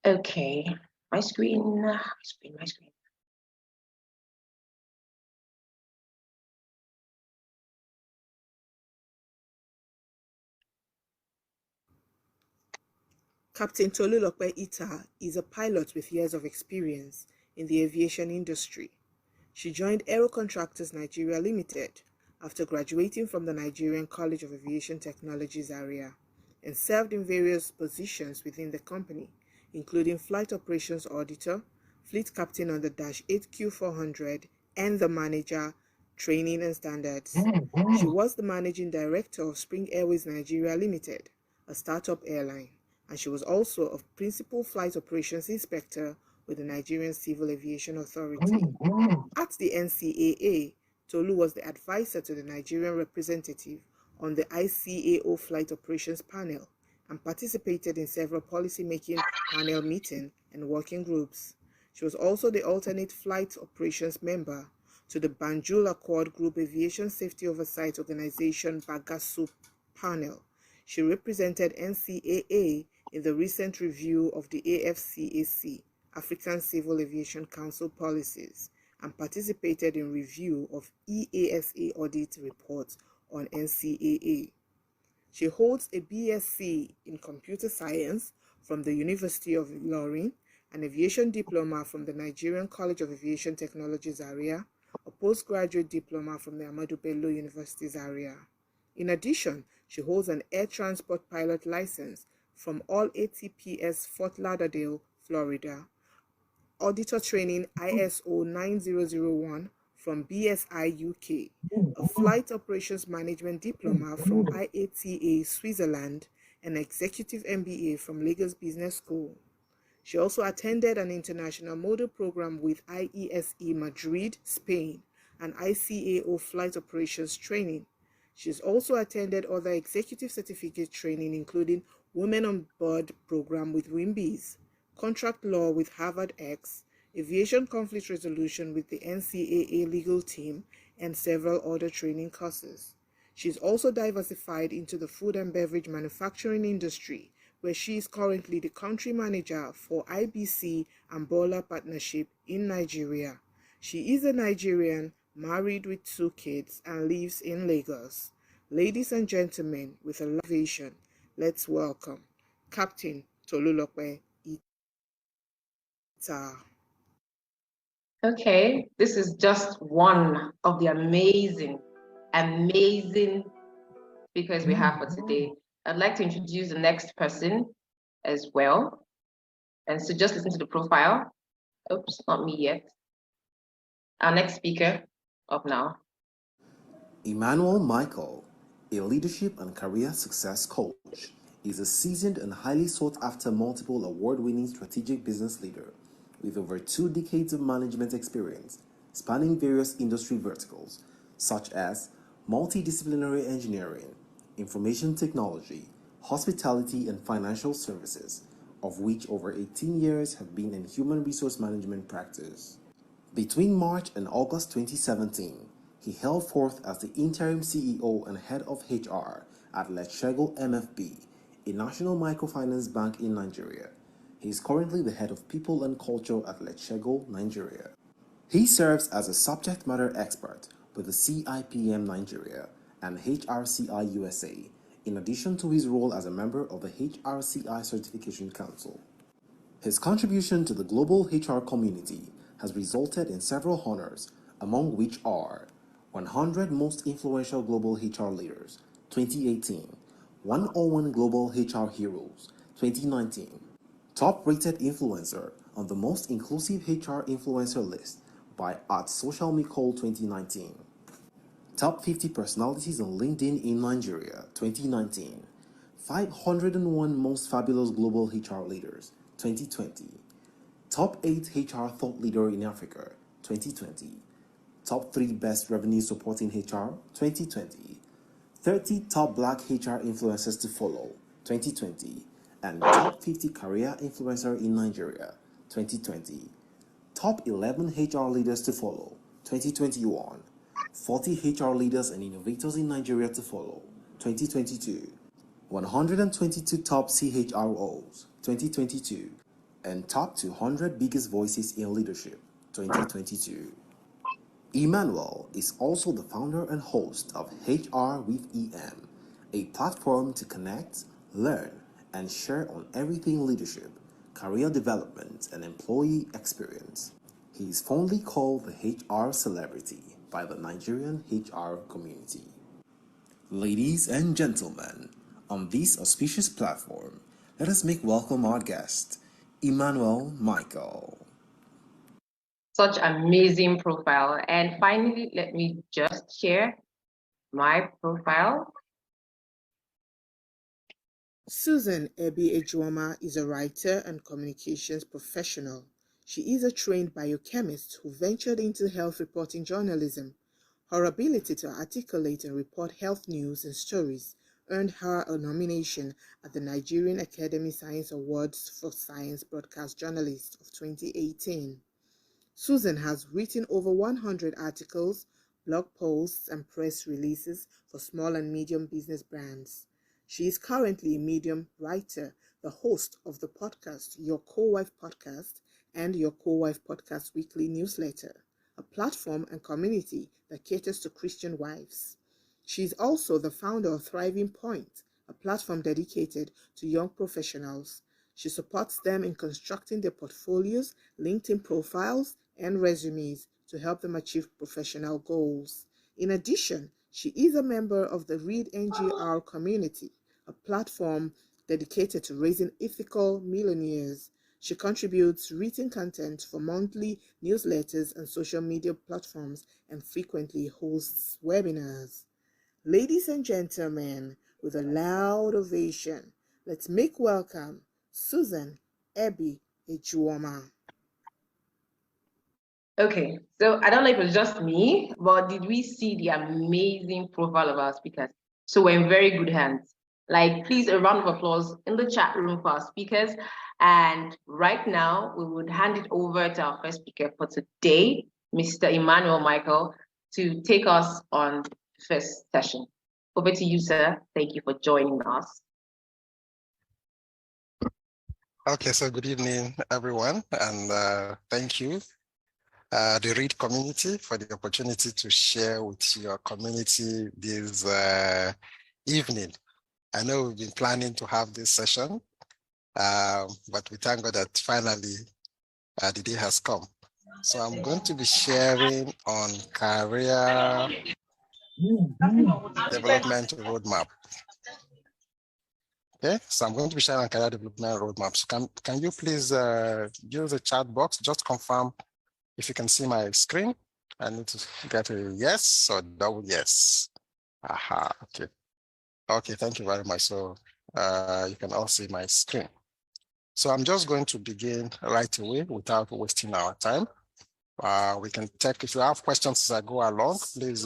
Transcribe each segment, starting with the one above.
Okay, my screen. Captain Tolu Ita is a pilot with years of experience in the aviation industry. She joined Aero Contractors Nigeria Limited after graduating from the Nigerian College of Aviation Technologies area and served in various positions within the company, including Flight Operations Auditor, Fleet Captain on the Dash 8Q400, and the Manager, Training and Standards. She was the Managing Director of Spring Airways Nigeria Limited, a startup airline, and she was also a Principal Flight Operations Inspector with the Nigerian Civil Aviation Authority. At the NCAA, Tolu was the advisor to the Nigerian representative on the ICAO Flight Operations Panel and participated in several policy-making panel meetings and working groups. She was also the alternate flight operations member to the Banjul Accord Group Aviation Safety Oversight Organization Bagasu panel. She represented NCAA in the recent review of the AFCAC, African Civil Aviation Council policies, and participated in review of EASA audit reports on NCAA. She holds a BSc in Computer Science from the University of Ilorin, an aviation diploma from the Nigerian College of Aviation Technologies area, a postgraduate diploma from the Ahmadu Bello University Zaria. In addition, she holds an air transport pilot license from All ATPS Fort Lauderdale, Florida, auditor training ISO 9001 from BSI UK, a flight operations management diploma from IATA Switzerland, and executive MBA from Lagos Business School. She also attended an international model program with IESE Madrid, Spain, and ICAO flight operations training. She's also attended other executive certificate training, including Women on Board program with WIMBIS, contract law with Harvard X, aviation conflict resolution with the NCAA legal team, and several other training courses. She's also diversified into the food and beverage manufacturing industry, where she is currently the country manager for IBC and Bola Partnership in Nigeria. She is a Nigerian, married with 2 kids, and lives in Lagos. Ladies and gentlemen, with a ovation, let's welcome Captain Tolu Ita. Okay, this is just one of the amazing speakers we have for today. I'd like to introduce the next person as well. And so just listen to the profile. Oops, not me yet. Our next speaker up now. Emmanuel Michael, a leadership and career success coach, is a seasoned and highly sought-after multiple award-winning strategic business leader with over 2 decades of management experience spanning various industry verticals such as multidisciplinary engineering, information technology, hospitality, and financial services, of which over 18 years have been in human resource management practice. Between March and August 2017, he held forth as the interim CEO and head of HR at Letshego MFB, a national microfinance bank in Nigeria. He is currently the head of people and culture at Letshego, Nigeria. He serves as a subject matter expert with the CIPM Nigeria and HRCI USA, in addition to his role as a member of the HRCI Certification Council. His contribution to the global HR community has resulted in several honors, among which are 100 Most Influential Global HR Leaders, 2018, 101 Global HR Heroes, 2019, Top Rated Influencer on the Most Inclusive HR Influencer list by @SocialMicol 2019, Top 50 Personalities on LinkedIn in Nigeria, 2019, 501 Most Fabulous Global HR Leaders, 2020, Top 8 HR Thought Leader in Africa, 2020, Top 3 Best Revenue Supporting HR, 2020, 30 Top Black HR Influencers to Follow, 2020, and Top 50 Career Influencer in Nigeria, 2020, Top 11 HR Leaders to Follow, 2021, 40 HR Leaders and Innovators in Nigeria to Follow, 2022, 122 Top CHROs, 2022, and Top 200 Biggest Voices in Leadership 2022. Emmanuel is also the founder and host of HR with EM, a platform to connect, learn, and share on everything leadership, career development, and employee experience. He is fondly called the HR celebrity by the Nigerian HR community. Ladies and gentlemen, on this auspicious platform, let us make welcome our guest, Emmanuel Michael. Such amazing profile. And finally, let me just share my profile. Susan Ebi-Ejuomah is a writer and communications professional. She is a trained biochemist who ventured into health reporting journalism. Her ability to articulate and report health news and stories earned her a nomination at the Nigerian Academy Science Awards for Science Broadcast Journalist of 2018. Susan has written over 100 articles, blog posts, and press releases for small and medium business brands. She is currently a medium writer, the host of the podcast Your Co-Wife Podcast and Your Co-Wife Podcast Weekly Newsletter, a platform and community that caters to Christian wives. She is also the founder of Thriving Point, a platform dedicated to young professionals. She supports them in constructing their portfolios, LinkedIn profiles, and resumes to help them achieve professional goals. In addition, she is a member of the Read NGR community, a platform dedicated to raising ethical millionaires. She contributes written content for monthly newsletters and social media platforms and frequently hosts webinars. Ladies and gentlemen, with a loud ovation, let's make welcome Susan Ebi-Ejuomah. Okay, so I don't know if it was just me, but did we see the amazing profile of our speakers? So we're in very good hands. Like, please, a round of applause in the chat room for our speakers. And right now, we would hand it over to our first speaker for today, Mr. Emmanuel Michael, to take us on the first session. Over to you, sir. Thank you for joining us. Okay, so good evening, everyone, and thank you, the READ community, for the opportunity to share with your community this evening. I know we've been planning to have this session, but we thank God that finally the day has come. So I'm going to be sharing on career development roadmap. Okay, so I'm going to be sharing on career development roadmaps. Can you please use the chat box? Just confirm if you can see my screen. I need to get a yes or double yes. Aha, okay. Okay, thank you very much. So you can all see my screen. So I'm just going to begin right away without wasting our time. We can take, if you have questions as I go along, please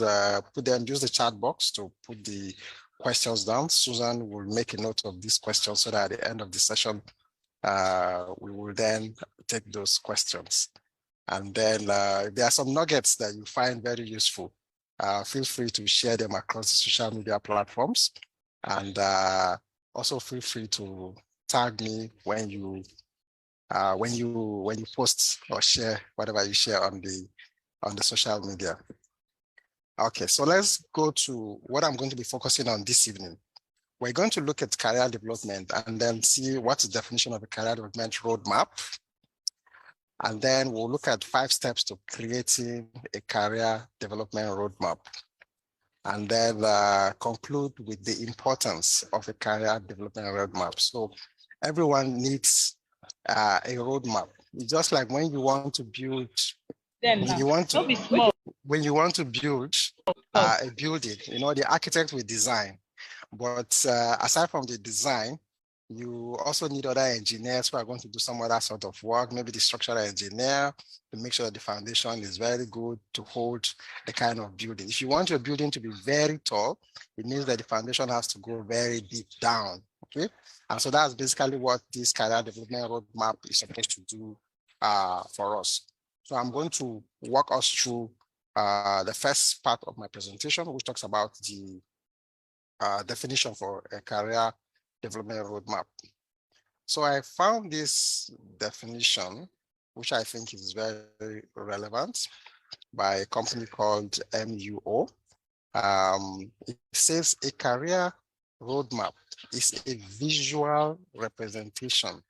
put them, use the chat box to put the questions down. Susan will make a note of these questions so that at the end of the session, we will then take those questions. And then if there are some nuggets that you find very useful, feel free to share them across the social media platforms. And also feel free to tag me when you post or share whatever you share on the social media. Okay, so let's go to what I'm going to be focusing on this evening. We're going to look at career development and then see what's the definition of a career development roadmap. And then we'll look at 5 steps to creating a career development roadmap. And then conclude with the importance of a career development roadmap. So everyone needs a roadmap. It's just like when you want to build, when you want to build a building, you know, the architect will design. But aside from the design, you also need other engineers who are going to do some other sort of work, maybe the structural engineer, to make sure that the foundation is very good to hold the kind of building. If you want your building to be very tall, it means that the foundation has to go very deep down, okay? And so that's basically what this career development roadmap is supposed to do for us. So I'm going to walk us through the first part of my presentation, which talks about the definition for a career development roadmap. So I found this definition, which I think is very relevant, by a company called MUO. It says a career roadmap is a visual representation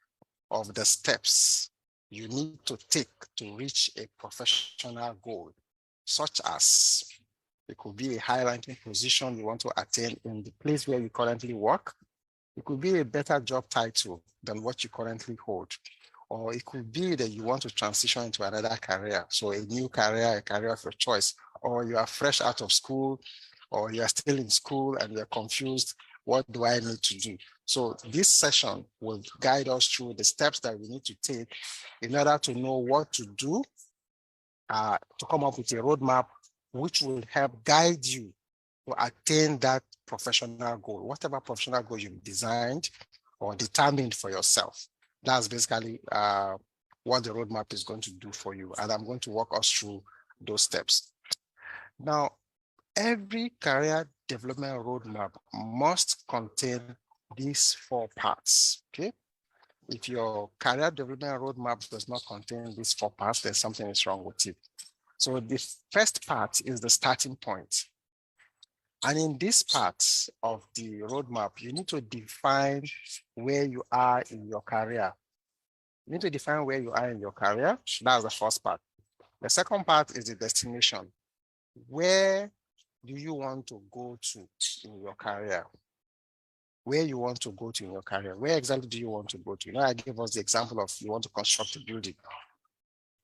of the steps you need to take to reach a professional goal, such as it could be a high-ranking position you want to attain in the place where you currently work. It could be a better job title than what you currently hold. Or it could be that you want to transition into another career. So a new career, a career of your choice, or you are fresh out of school, or you are still in school and you're confused. What do I need to do? So this session will guide us through the steps that we need to take in order to know what to do, to come up with a roadmap which will help guide you to attain that professional goal, whatever professional goal you've designed or determined for yourself. That's basically what the roadmap is going to do for you. And I'm going to walk us through those steps. Now, every career development roadmap must contain these 4 parts, okay? If your career development roadmap does not contain these 4 parts, then something is wrong with it. So the first part is the starting point. And in this part of the roadmap, you need to define where you are in your career. You need to define where you are in your career. That's the first part. The second part is the destination. Where do you want to go to in your career? Where you want to go to in your career? Where exactly do you want to go to? You know, I gave us the example of you want to construct a building.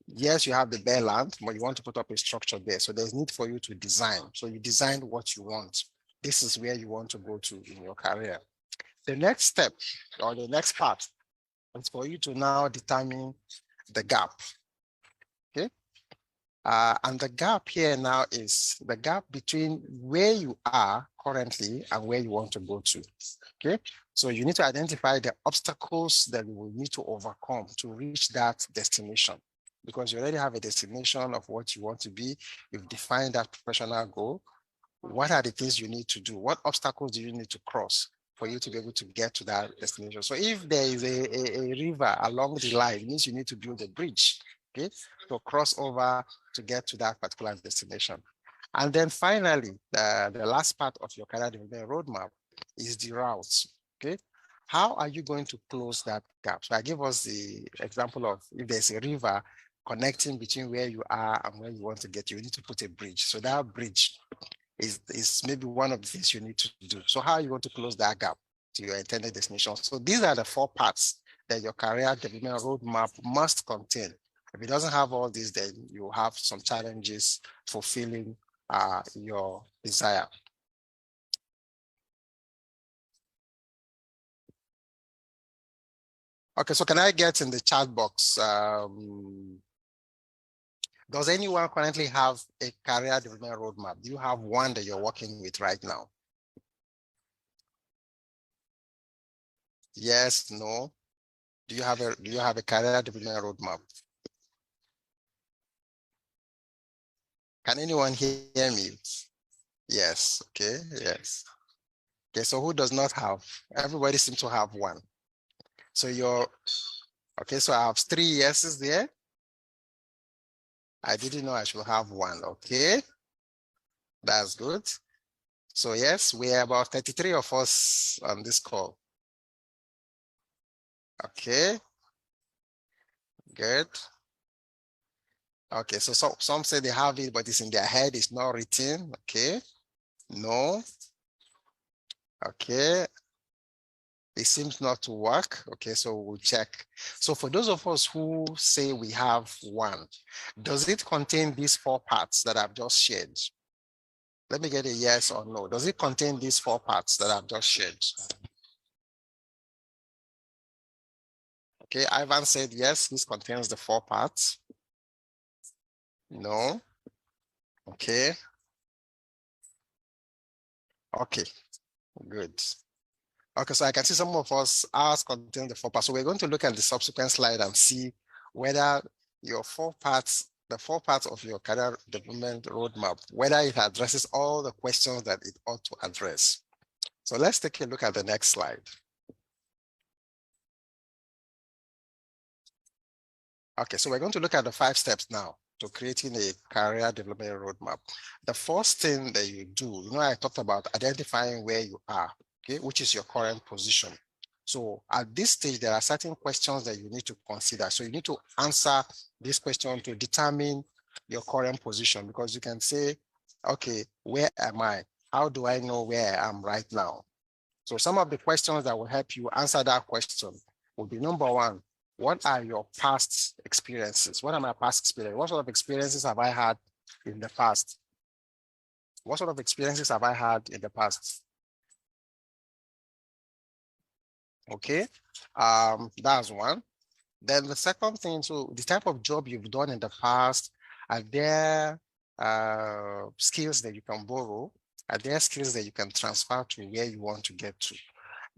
Yes, you have the bare land, but you want to put up a structure there. So there's need for you to design. So you design what you want. This is where you want to go to in your career. The next step or the next part is for you to now determine the gap. Okay. And the gap here now is the gap between where you are currently and where you want to go to. Okay. So you need to identify the obstacles that you will need to overcome to reach that destination. Because you already have a destination of what you want to be. You've defined that professional goal. What are the things you need to do? What obstacles do you need to cross for you to be able to get to that destination? So if there is a river along the line, it means you need to build a bridge, okay, to cross over to get to that particular destination. And then finally, the last part of your career development roadmap is the routes, okay? How are you going to close that gap? So I gave us the example of if there's a river connecting between where you are and where you want to get, you need to put a bridge. So that bridge is maybe one of the things you need to do. So how are you going to close that gap to your intended destination? So these are the 4 parts that your career development roadmap must contain. If it doesn't have all these, then you have some challenges fulfilling your desire. Okay, so can I get in the chat box? Does anyone currently have a career development roadmap? Do you have one that you're working with right now? Yes, no. Do you have a career development roadmap? Can anyone hear me? Yes, okay, yes. Okay, so who does not have? Everybody seems to have one. So okay, so I have 3 yeses there. I didn't know I should have one, okay. That's good. So yes, we are about 33 of us on this call. Okay, good. Okay, so some say they have it, but it's in their head, it's not written, okay. No. Okay. It seems not to work. Okay, so we'll check. So for those of us who say we have one, does it contain these 4 parts that I've just shared? Let me get a yes or no. Does it contain these 4 parts that I've just shared? Okay, Ivan said yes, this contains the 4 parts. No. Okay. Okay, good. Okay, so I can see some of us, ours contain the 4 parts. So we're going to look at the subsequent slide and see whether your 4 parts, the 4 parts of your career development roadmap, whether it addresses all the questions that it ought to address. So let's take a look at the next slide. Okay, so we're going to look at the 5 steps now to creating a career development roadmap. The first thing that you do, I talked about identifying where you are, okay, which is your current position. So at this stage, there are certain questions that you need to consider. So you need to answer this question to determine your current position, because you can say, okay, where am I? How do I know where I am right now? So some of the questions that will help you answer that question will be: number 1, what are your past experiences? What are my past experiences? What sort of experiences have I had in the past? What sort of experiences have I had in the past? Okay, that's one. Then the second thing, so the type of job you've done in the past, are there skills that you can borrow? Are there skills that you can transfer to where you want to get to?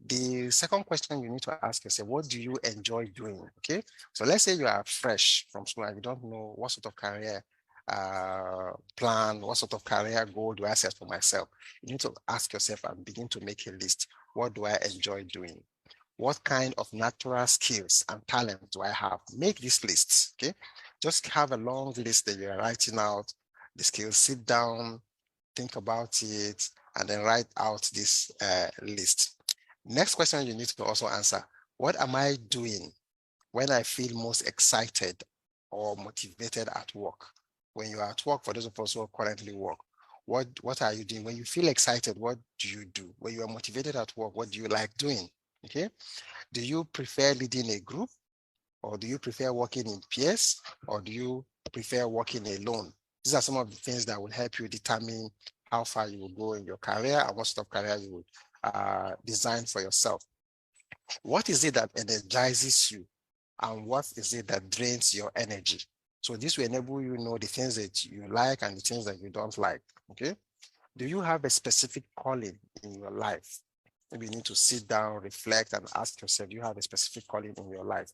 The second question you need to ask yourself: what do you enjoy doing? Okay, so let's say you are fresh from school and you don't know what sort of career plan, what sort of career goal do I set for myself. You need to ask yourself and begin to make a list. What do I enjoy doing? What kind of natural skills and talent do I have? Make this list, okay? Just have a long list that you're writing out the skills. Sit down, think about it, and then write out this list. Next question you need to also answer: what am I doing when I feel most excited or motivated at work? When you're at work, for those of us who currently work, what are you doing? When you feel excited, what do you do? When you are motivated at work, what do you like doing? Okay. Do you prefer leading a group, or do you prefer working in peers, or do you prefer working alone? These are some of the things that will help you determine how far you will go in your career and what sort of career you would design for yourself. What is it that energizes you, and what is it that drains your energy? So this will enable you to know the things that you like and the things that you don't like. Okay. Do you have a specific calling in your life? Maybe you need to sit down, reflect, and ask yourself: do you have a specific calling in your life?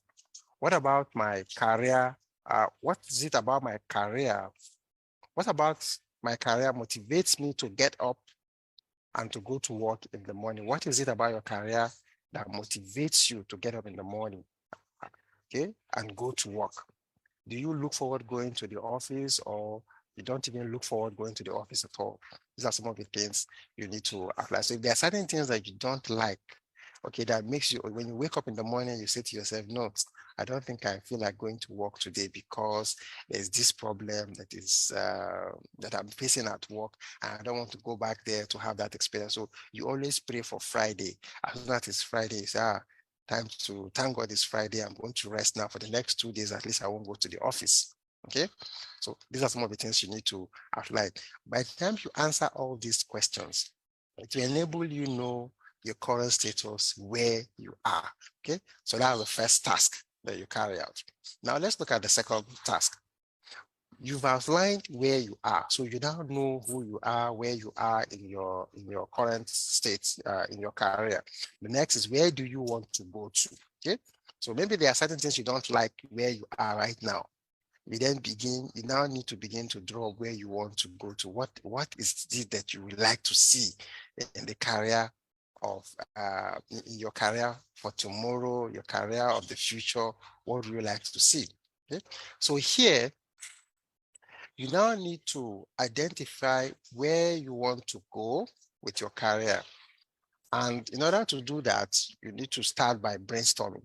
What about my career? What is it about my career? What about my career motivates me to get up and to go to work in the morning? What is it about your career that motivates you to get up in the morning, okay, and go to work? Do you look forward going to the office, or you don't even look forward going to the office at all? These are some of the things you need to apply. So if there are certain things that you don't like, okay, that makes you, when you wake up in the morning, you say to yourself, no, I don't think I feel like going to work today because there's this problem that is that I'm facing at work, and I don't want to go back there to have that experience. So you always pray for Friday. As soon as it's Friday, you say, time to thank God it's Friday. I'm going to rest now for the next 2 days. At least I won't go to the office. Okay. So these are some of the things you need to apply. By the time you answer all these questions, it will enable you know your current status, where you are. Okay. So that's the first task that you carry out. Now let's look at the second task. You've outlined where you are, so you now know who you are, where you are in your current state, in your career. The next is, where do you want to go to? Okay, so maybe there are certain things you don't like where you are right now. You now need to begin to draw where you want to go to. What is it that you would like to see in the career of in your career for tomorrow, your career of the future? What would you like to see? Okay, so here you now need to identify where you want to go with your career. And in order to do that, you need to start by brainstorming.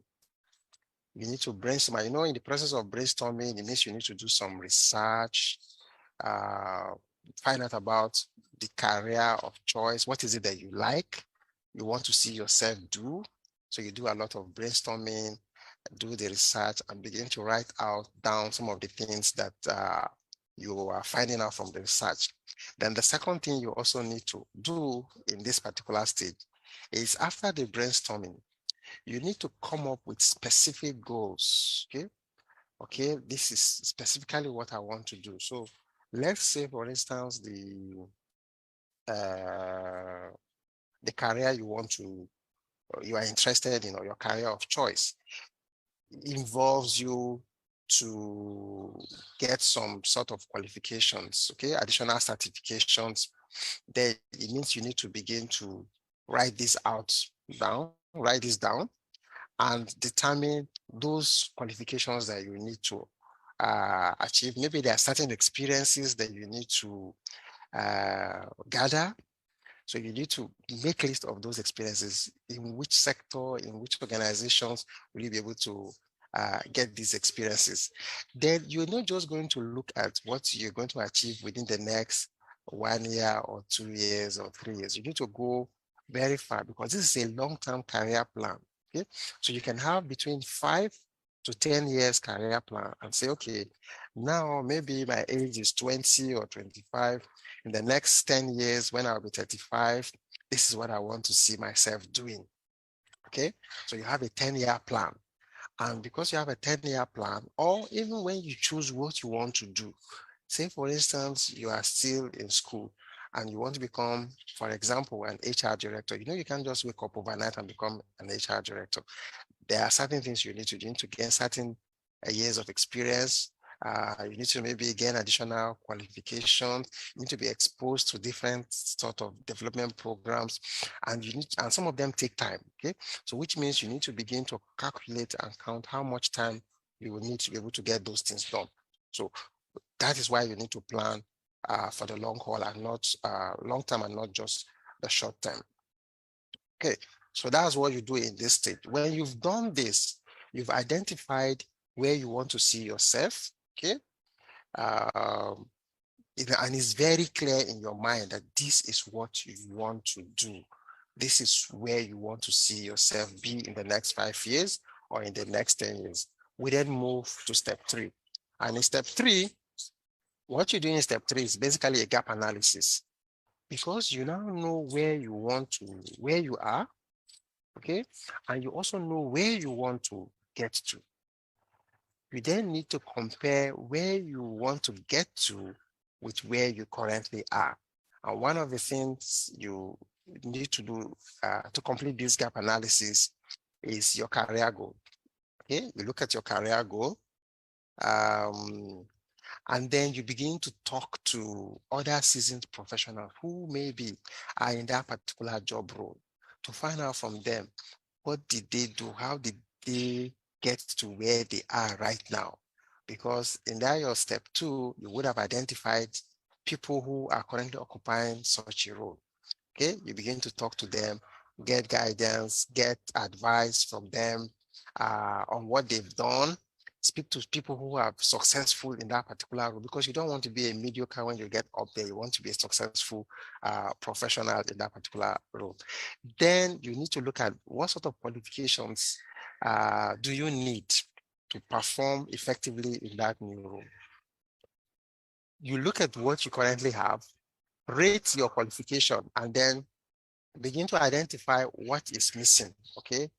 You need to brainstorm. In the process of brainstorming, it means you need to do some research, find out about the career of choice. What is it that you like, you want to see yourself do? So you do a lot of brainstorming, do the research, and begin to write down some of the things that you are finding out from the research. Then the second thing you also need to do in this particular stage is, after the brainstorming, you need to come up with specific goals. Okay, this is specifically what I want to do. So let's say, for instance, the career you are interested in, or your career of choice, involves you to get some sort of qualifications, okay, additional certifications. Then it means you need to begin to write this down, and determine those qualifications that you need to achieve. Maybe there are certain experiences that you need to gather. So you need to make a list of those experiences. In which sector, in which organizations will you be able to get these experiences? Then you're not just going to look at what you're going to achieve within the next 1 year or 2 years or 3 years. You need to go very far, because this is a long-term career plan. Okay, so you can have between 5 to 10 years career plan and say, okay, now maybe my age is 20 or 25. In the next 10 years, when I'll be 35, this is what I want to see myself doing. Okay, so you have a 10-year plan. And because you have a 10-year plan, or even when you choose what you want to do, say for instance, you are still in school and you want to become, for example, an HR director. You know, you can't just wake up overnight and become an HR director. There are certain things you need to do. You need to gain certain years of experience. You need to maybe gain additional qualifications. You need to be exposed to different sort of development programs, and and some of them take time. Okay, so which means you need to begin to calculate and count how much time you will need to be able to get those things done. So that is why you need to plan for the long haul and not long term, and not just the short term. Okay, so that's what you do in this stage. When you've done this, you've identified where you want to see yourself. Okay, and it's very clear in your mind that this is what you want to do. This is where you want to see yourself be in the next 5 years or in the next 10 years. We then move to step 3. And in step 3, what you do in step 3 is basically a gap analysis, because you now know where you are, okay, and you also know where you want to get to. You then need to compare where you want to get to with where you currently are. And one of the things you need to do to complete this gap analysis is your career goal. Okay, you look at your career goal, and then you begin to talk to other seasoned professionals who maybe are in that particular job role, to find out from them, what did they do? How did they get to where they are right now? Because in that your step 2, you would have identified people who are currently occupying such a role. Okay, you begin to talk to them, get guidance, get advice from them on what they've done. Speak to people who are successful in that particular role, because you don't want to be a mediocre when you get up there. You want to be a successful professional in that particular role. Then you need to look at what sort of qualifications do you need to perform effectively in that new role. You look at what you currently have, rate your qualification, and then begin to identify what is missing, okay?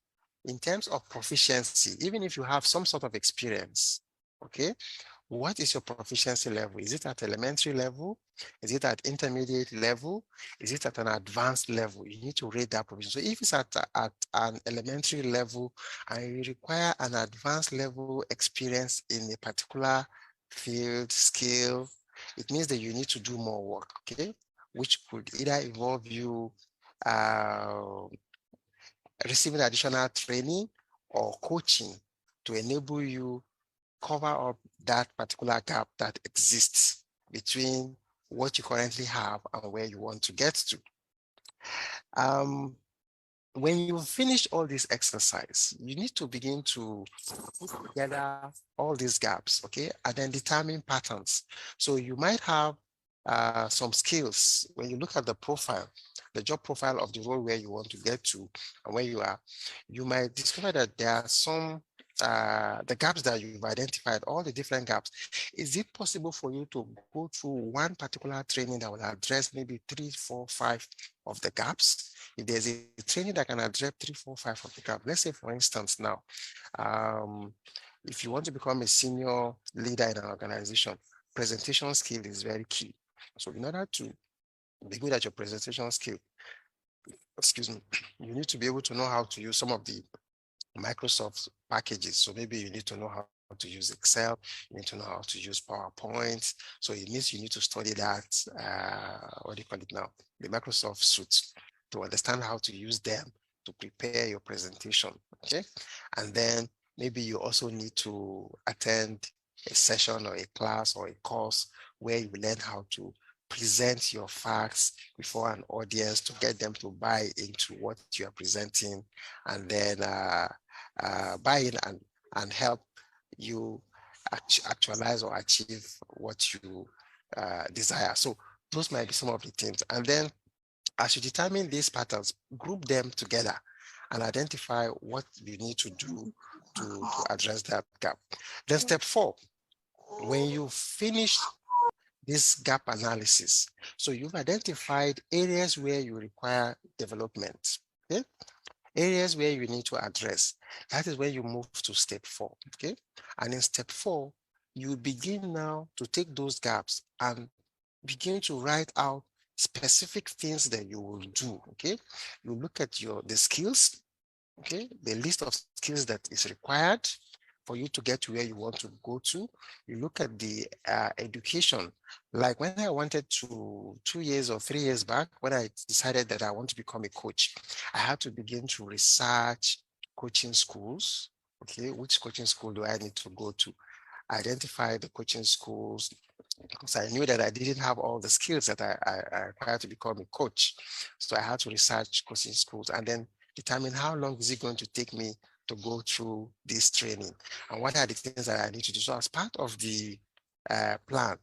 In terms of proficiency, even if you have some sort of experience, okay? What is your proficiency level? Is it at elementary level? Is it at intermediate level? Is it at an advanced level? You need to rate that proficiency. So if it's at an elementary level and you require an advanced level experience in a particular field, skill, it means that you need to do more work, okay? Which could either involve you receiving additional training or coaching to enable you cover up that particular gap that exists between what you currently have and where you want to get to. When you finish all this exercise, you need to begin to put together all these gaps, okay, and then determine patterns. So you might have some skills. When you look at the profile, the job profile of the role where you want to get to and where you are, you might discover that there are some the gaps that you've identified, all the different gaps. Is it possible for you to go through one particular training that will address maybe 3, 4, 5 of the gaps? If there's a training that can address 3, 4, 5 of the gaps, let's say for instance now, if you want to become a senior leader in an organization, presentation skill is very key. So in order to be good at your presentation skill, excuse me, you need to be able to know how to use some of the Microsoft packages. So maybe you need to know how to use Excel, you need to know how to use PowerPoint. So it means you need to study that, what do you call it now? The Microsoft suite, to understand how to use them to prepare your presentation, okay? And then maybe you also need to attend a session or a class or a course where you learn how to present your facts before an audience to get them to buy into what you are presenting, and then buy in and help you actualize or achieve what you desire. So those might be some of the things. And then as you determine these patterns, group them together and identify what you need to do to address that gap. Then step 4, when you finish this gap analysis, so you've identified areas where you require development, okay? Areas where you need to address. That is when you move to step 4, okay? And in step 4, you begin now to take those gaps and begin to write out specific things that you will do, okay? You look at the skills, okay? The list of skills that is required for you to get to where you want to go to. You look at the education. Like when I wanted to 2 years or 3 years back, when I decided that I want to become a coach, I had to begin to research coaching schools. Okay, which coaching school do I need to go to? Identify the coaching schools, because I knew that I didn't have all the skills that I required to become a coach. So I had to research coaching schools and then determine how long is it going to take me to go through this training and what are the things that I need to do. So as part of the plan,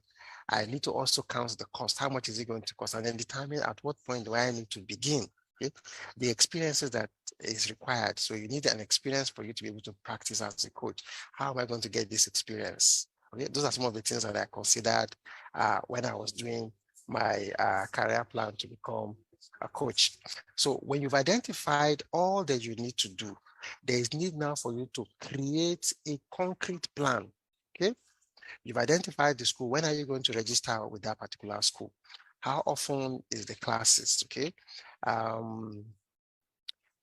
I need to also count the cost. How much is it going to cost? And then determine at what point do I need to begin. Okay? The experiences that is required. So you need an experience for you to be able to practice as a coach. How am I going to get this experience? Okay, those are some of the things that I considered when I was doing my career plan to become a coach. So when you've identified all that you need to do, there is need now for you to create a concrete plan. Okay, you've identified the school. When are you going to register with that particular school? How often is the classes? Okay,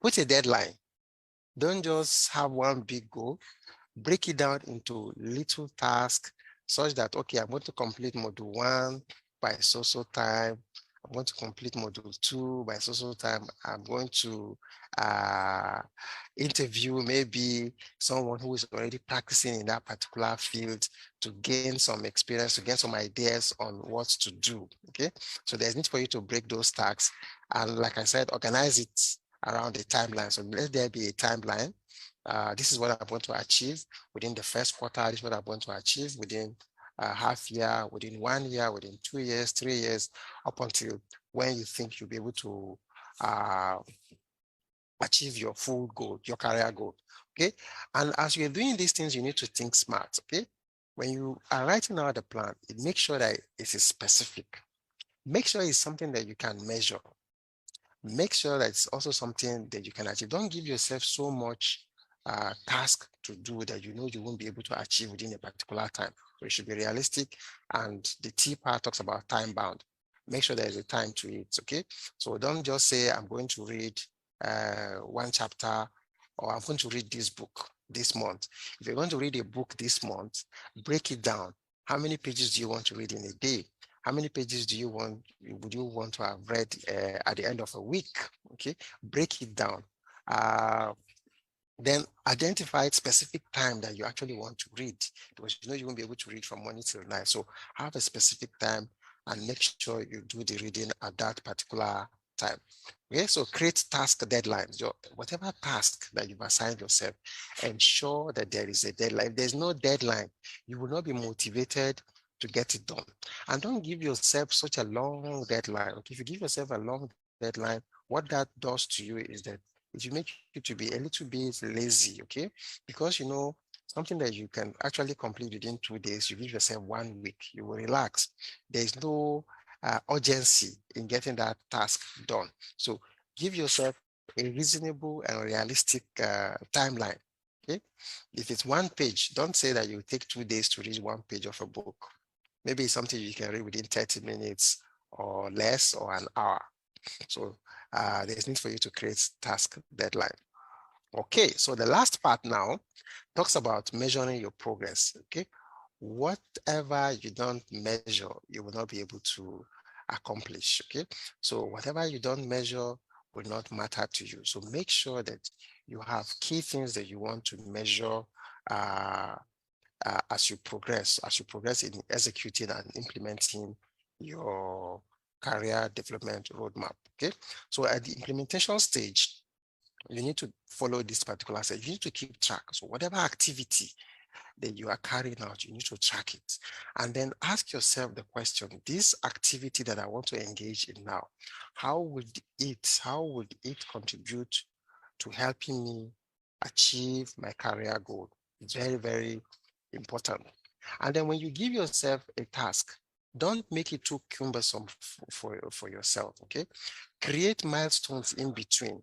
put a deadline. Don't just have one big goal. Break it down into little tasks such that, okay, I'm going to complete module 1 by so time. I'm going to complete module 2 by so time. I'm going to interview maybe someone who is already practicing in that particular field to gain some experience, to get some ideas on what to do, okay? So there's need for you to break those tasks. And like I said, organize it around a timeline. So let there be a timeline. This is what I'm going to achieve within the first quarter. This is what I'm going to achieve within a half year, within 1 year, within 2 years, 3 years, up until when you think you'll be able to achieve your full goal, your career goal, okay? And as you're doing these things, you need to think smart, okay? When you are writing out the plan, make sure that it is specific. Make sure it's something that you can measure. Make sure that it's also something that you can achieve. Don't give yourself so much task to do that you know you won't be able to achieve within a particular time. So it should be realistic. And the T part talks about time bound. Make sure there is a time to it, okay? So don't just say, I'm going to read 1 chapter, or I'm going to read this book this month. If you're going to read a book this month, break it down. How many pages do you want to read in a day? How many pages would you want to have read at the end of a week? Okay, break it down. Then identify specific time that you actually want to read, because you know you won't be able to read from morning till night. So have a specific time and make sure you do the reading at that particular time. Okay, so create task deadlines. Whatever task that you've assigned yourself, ensure that there is a deadline. If there's no deadline, you will not be motivated to get it done. And don't give yourself such a long deadline. Okay, if you give yourself a long deadline, what that does to you is that it will make you to be a little bit lazy, okay? Because you know, something that you can actually complete within 2 days, you give yourself 1 week, you will relax. There is no urgency in getting that task done. So give yourself a reasonable and realistic timeline, okay? If it's 1 page, don't say that you take 2 days to read 1 page of a book. Maybe it's something you can read within 30 minutes or less, or an hour. So there's need for you to create task deadline. Okay, so the last part now talks about measuring your progress, okay? Whatever you don't measure, you will not be able to accomplish, okay? So whatever you don't measure, will not matter to you. So make sure that you have key things that you want to measure as you progress in executing and implementing your career development roadmap. Okay, so at the implementation stage, you need to follow this particular stage. You need to keep track. So whatever activity that you are carrying out, you need to track it. And then ask yourself the question, this activity that I want to engage in now, how would it contribute to helping me achieve my career goal? It's very, very important. And then when you give yourself a task, don't make it too cumbersome for yourself, okay? Create milestones in between.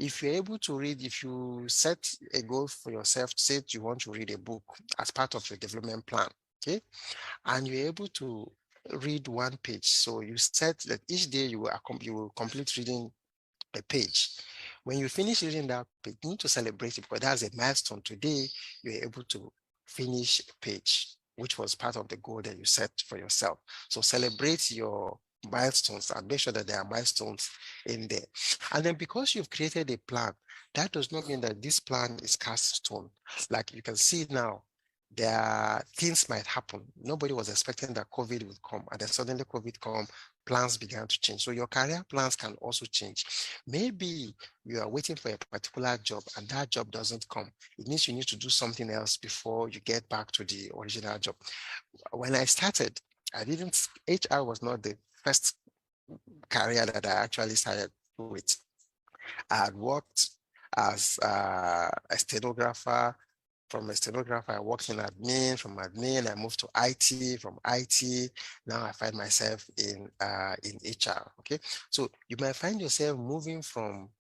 If you're able to read, if you set a goal for yourself, say you want to read a book as part of your development plan, okay? And you're able to read one page. So you set that each day you will complete reading a page. When you finish reading that page, you need to celebrate it because that's a milestone. Today, you're able to finish a page, which was part of the goal that you set for yourself. So celebrate your milestones and make sure that there are milestones in there. And then because you've created a plan, that does not mean that this plan is cast stone. Like you can see now, things might happen. Nobody was expecting that COVID would come, and then suddenly COVID come, plans began to change. So your career plans can also change. Maybe you are waiting for a particular job and that job doesn't come. It means you need to do something else before you get back to the original job. When I started, HR was not the first career that I actually started with. I had worked as a stenographer. From a stenographer, I worked in admin. From admin, I moved to IT. From IT, now I find myself in HR. Okay, so you might find yourself moving from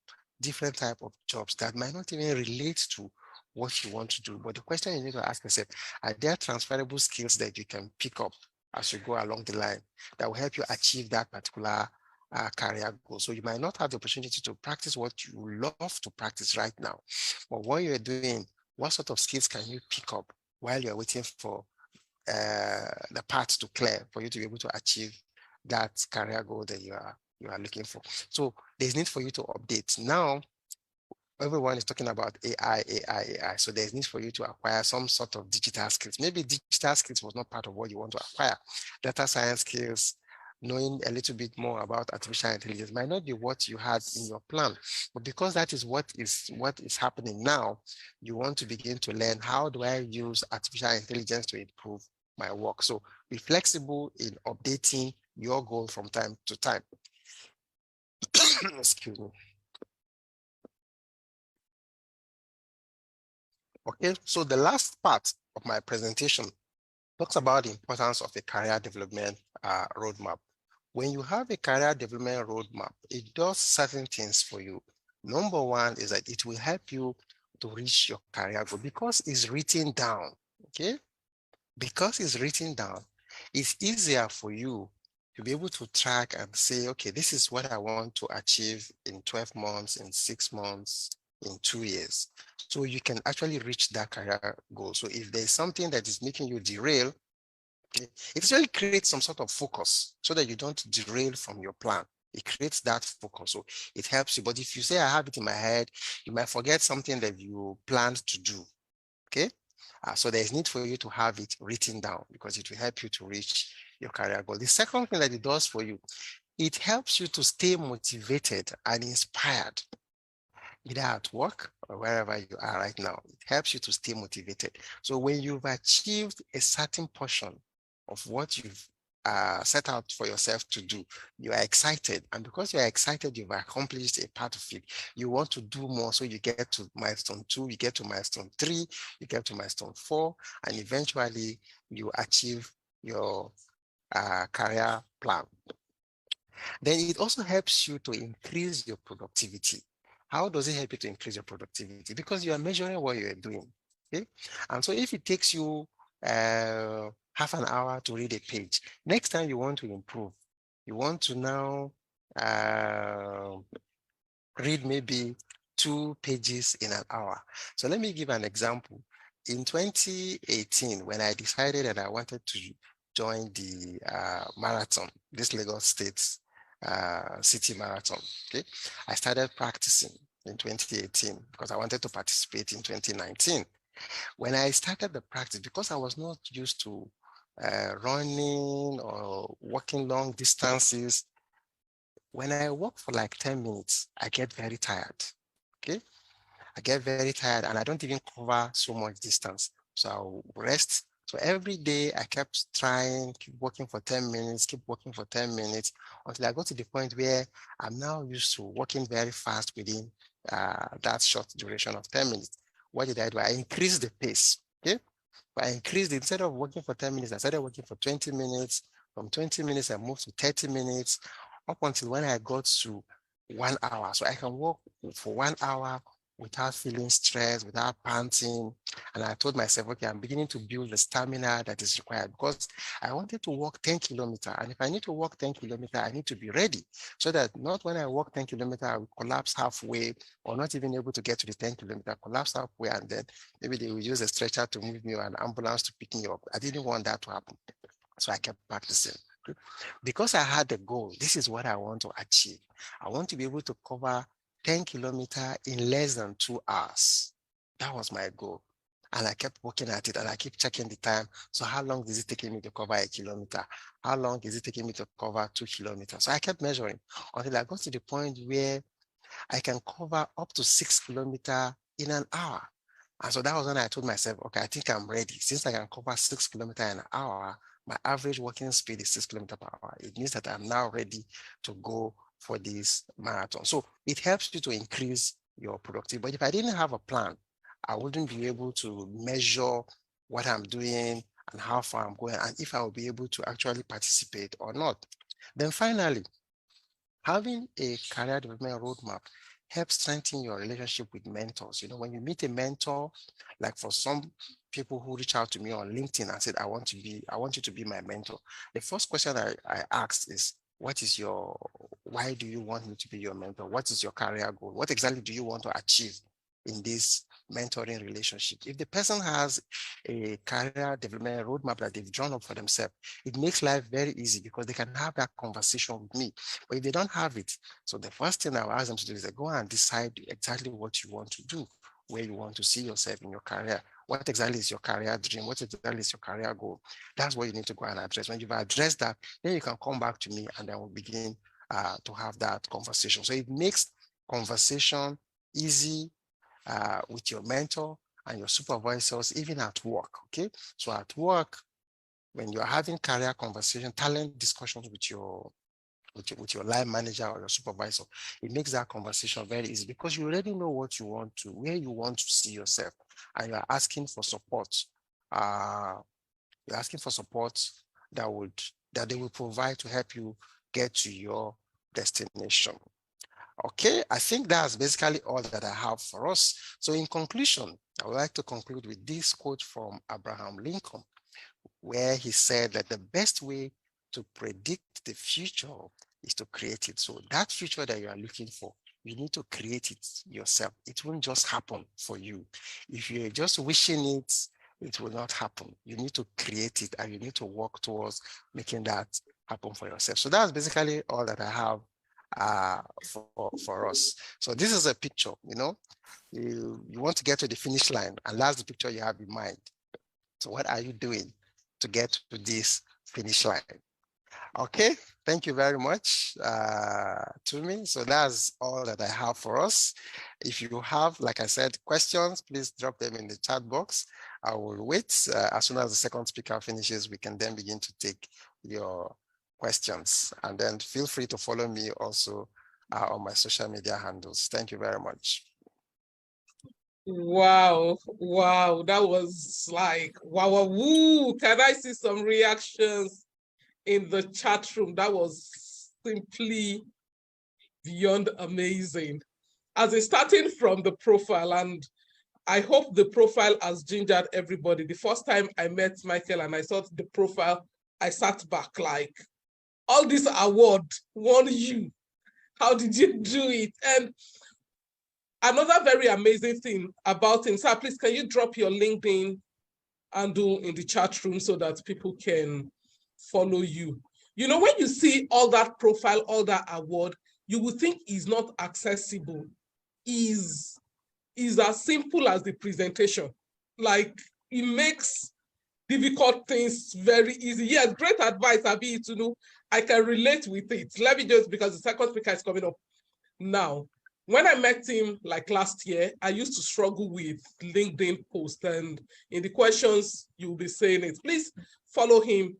different type of jobs that might not even relate to what you want to do. But the question you need to ask yourself: are there transferable skills that you can pick up as you go along the line that will help you achieve that particular career goal? So you might not have the opportunity to practice what you love to practice right now, but what you're doing, what sort of skills can you pick up while you're waiting for the path to clear for you to be able to achieve that career goal that you are looking for? So there's need for you to update. Now, everyone is talking about AI. So there's need for you to acquire some sort of digital skills. Maybe digital skills was not part of what you want to acquire. Data science skills, knowing a little bit more about artificial intelligence might not be what you had in your plan, but because that is what is happening now, you want to begin to learn, how do I use artificial intelligence to improve my work? So be flexible in updating your goal from time to time. Excuse me. Okay, so the last part of my presentation talks about the importance of a career development roadmap. When you have a career development roadmap, it does certain things for you. Number one is that it will help you to reach your career goal because it's written down, okay? Because it's written down, it's easier for you to be able to track and say, okay, this is what I want to achieve in 12 months, in 6 months, in 2 years. So you can actually reach that career goal. So if there's something that is making you derail, it actually creates some sort of focus so that you don't derail from your plan. It creates that focus. So it helps you. But if you say, I have it in my head, you might forget something that you planned to do. Okay. So there's need for you to have it written down because it will help you to reach your career goal. The second thing that it does for you, it helps you to stay motivated and inspired, either at work or wherever you are right now. It helps you to stay motivated. So when you've achieved a certain portion of what you've set out for yourself to do, you are excited. And because you are excited, you've accomplished a part of it. You want to do more. So you get to milestone 2, you get to milestone 3, you get to milestone 4, and eventually you achieve your career plan. Then it also helps you to increase your productivity. How does it help you to increase your productivity? Because you are measuring what you are doing. Okay? And so if it takes you half an hour to read a page, next time you want to improve, you want to now read maybe 2 pages in an hour. So let me give an example. In 2018, when I decided that I wanted to join the marathon, this Lagos State city marathon. Okay, I started practicing in 2018 because I wanted to participate in 2019. When I started the practice, because I was not used to running or walking long distances, when I walk for like 10 minutes, I get very tired. Okay, I get very tired and I don't even cover so much distance. So I'll rest. So every day I kept trying, keep working for 10 minutes, keep working for 10 minutes until I got to the point where I'm now used to working very fast within that short duration of 10 minutes. What did I do? I increased the pace. Okay. But I increased, instead of working for 10 minutes, I started working for 20 minutes. From 20 minutes, I moved to 30 minutes up until when I got to 1 hour. So I can work for 1 hour without feeling stressed, without panting. And I told myself, okay, I'm beginning to build the stamina that is required because I wanted to walk 10 kilometers. And if I need to walk 10 kilometers, I need to be ready so that not when I walk 10 kilometers, I will collapse halfway or not even able to get to the 10 kilometer, collapse halfway, and then maybe they will use a stretcher to move me or an ambulance to pick me up. I didn't want that to happen. So I kept practicing. Because I had a goal, this is what I want to achieve. I want to be able to cover 10 kilometers in less than 2 hours. That was my goal. And I kept working at it and I keep checking the time. So how long is it taking me to cover 1 kilometer? How long is it taking me to cover 2 kilometers? So I kept measuring until I got to the point where I can cover up to 6 kilometers in an hour. And so that was when I told myself, okay, I think I'm ready. Since I can cover 6 kilometers in an hour, my average walking speed is 6 kilometers per hour. It means that I'm now ready to go for this marathon. So it helps you to increase your productivity. But if I didn't have a plan, I wouldn't be able to measure what I'm doing and how far I'm going and if I will be able to actually participate or not. Then finally, having a career development roadmap helps strengthen your relationship with mentors. You know, when you meet a mentor, like for some people who reach out to me on LinkedIn and said, I want you to be my mentor. The first question I asked is, why do you want me to be your mentor? What is your career goal? What exactly do you want to achieve in this mentoring relationship? If the person has a career development roadmap that they've drawn up for themselves, it makes life very easy because they can have that conversation with me. But if they don't have it, so the first thing I'll ask them to do is go and decide exactly what you want to do, where you want to see yourself in your career. What exactly is your career dream? What exactly is your career goal? That's what you need to go and address. When you've addressed that, then you can come back to me and then we'll begin to have that conversation. So it makes conversation easy with your mentor and your supervisors, even at work, okay? So at work, when you're having career conversation, talent discussions with your line manager or your supervisor, it makes that conversation very easy because you already know what you want to, where you want to see yourself, and you're asking for support. You're asking for support that they will provide to help you get to your destination. Okay, I think that's basically all that I have for us. So in conclusion, I would like to conclude with this quote from Abraham Lincoln, where he said that the best way to predict the future is to create it. So that future that you are looking for, you need to create it yourself. It won't just happen for you. If you're just wishing it, it will not happen. You need to create it and you need to work towards making that happen for yourself. So that's basically all that I have for us. So this is a picture, you know, you want to get to the finish line and that's the picture you have in mind. So what are you doing to get to this finish line? Okay, thank you very much to me. So that's all that I have for us. If you have, like I said, questions, please drop them in the chat box. I will wait. As soon as the second speaker finishes, we can then begin to take your questions. And then feel free to follow me also on my social media handles. Thank you very much. Wow, that was like, wow, woo. Can I see some reactions in the chat room? That was simply beyond amazing. As a starting from the profile, and I hope the profile has gingered everybody. The first time I met Michael and I saw the profile, I sat back like, all this award won you. How did you do it? And another very amazing thing about him, sir, please, can you drop your LinkedIn handle in the chat room so that people can follow you? You know, when you see all that profile, all that award, you would think is not accessible. Is as simple as the presentation. Like, it makes difficult things very easy. Yes, great advice, Abi, to know. I can relate with it. Let me just, because the second speaker is coming up now. When I met him like last year, I used to struggle with LinkedIn posts, and in the questions, you'll be saying it. Please follow him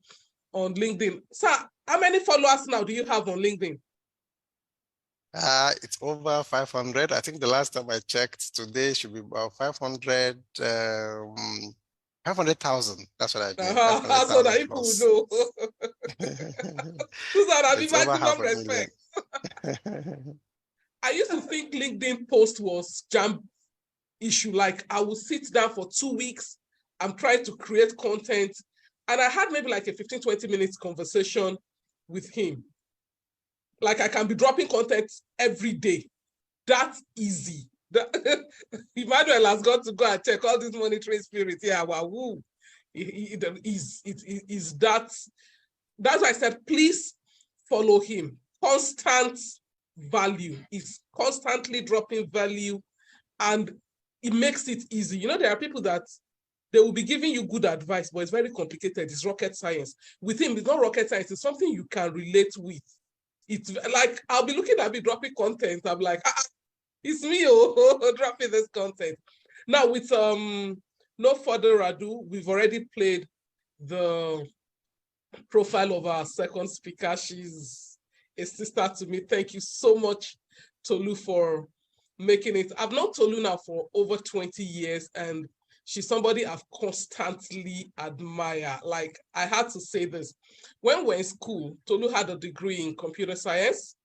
on LinkedIn. Sir, how many followers now do you have on LinkedIn? It's over 500. I think the last time I checked today should be about 500, 500,000. That's what I mean. So that people will know. Susan, I've It's over maximum respect. I used to think LinkedIn post was jam issue. Like, I would sit down for 2 weeks. I'm trying to create content. And I had maybe like a 15, 20 minutes conversation with him. Like, I can be dropping content every day. That's easy. Emmanuel has got to go and check all this monitoring spirit. Yeah, wow, woo. Is that. That's why I said, please follow him. Constant value. He's constantly dropping value, and it makes it easy. You know, there are people that they will be giving you good advice, but it's very complicated. It's rocket science. With him, it's not rocket science. It's something you can relate with. It's like, I'll be looking at me dropping content. I'm like, it's me dropping this content. Now, with no further ado, we've already played the profile of our second speaker. She's a sister to me. Thank you so much, Tolu, for making it. I've known Tolu now for over 20 years, and she's somebody I've constantly admired. Like, I had to say this. When we're in school, Tolu had a degree in computer science.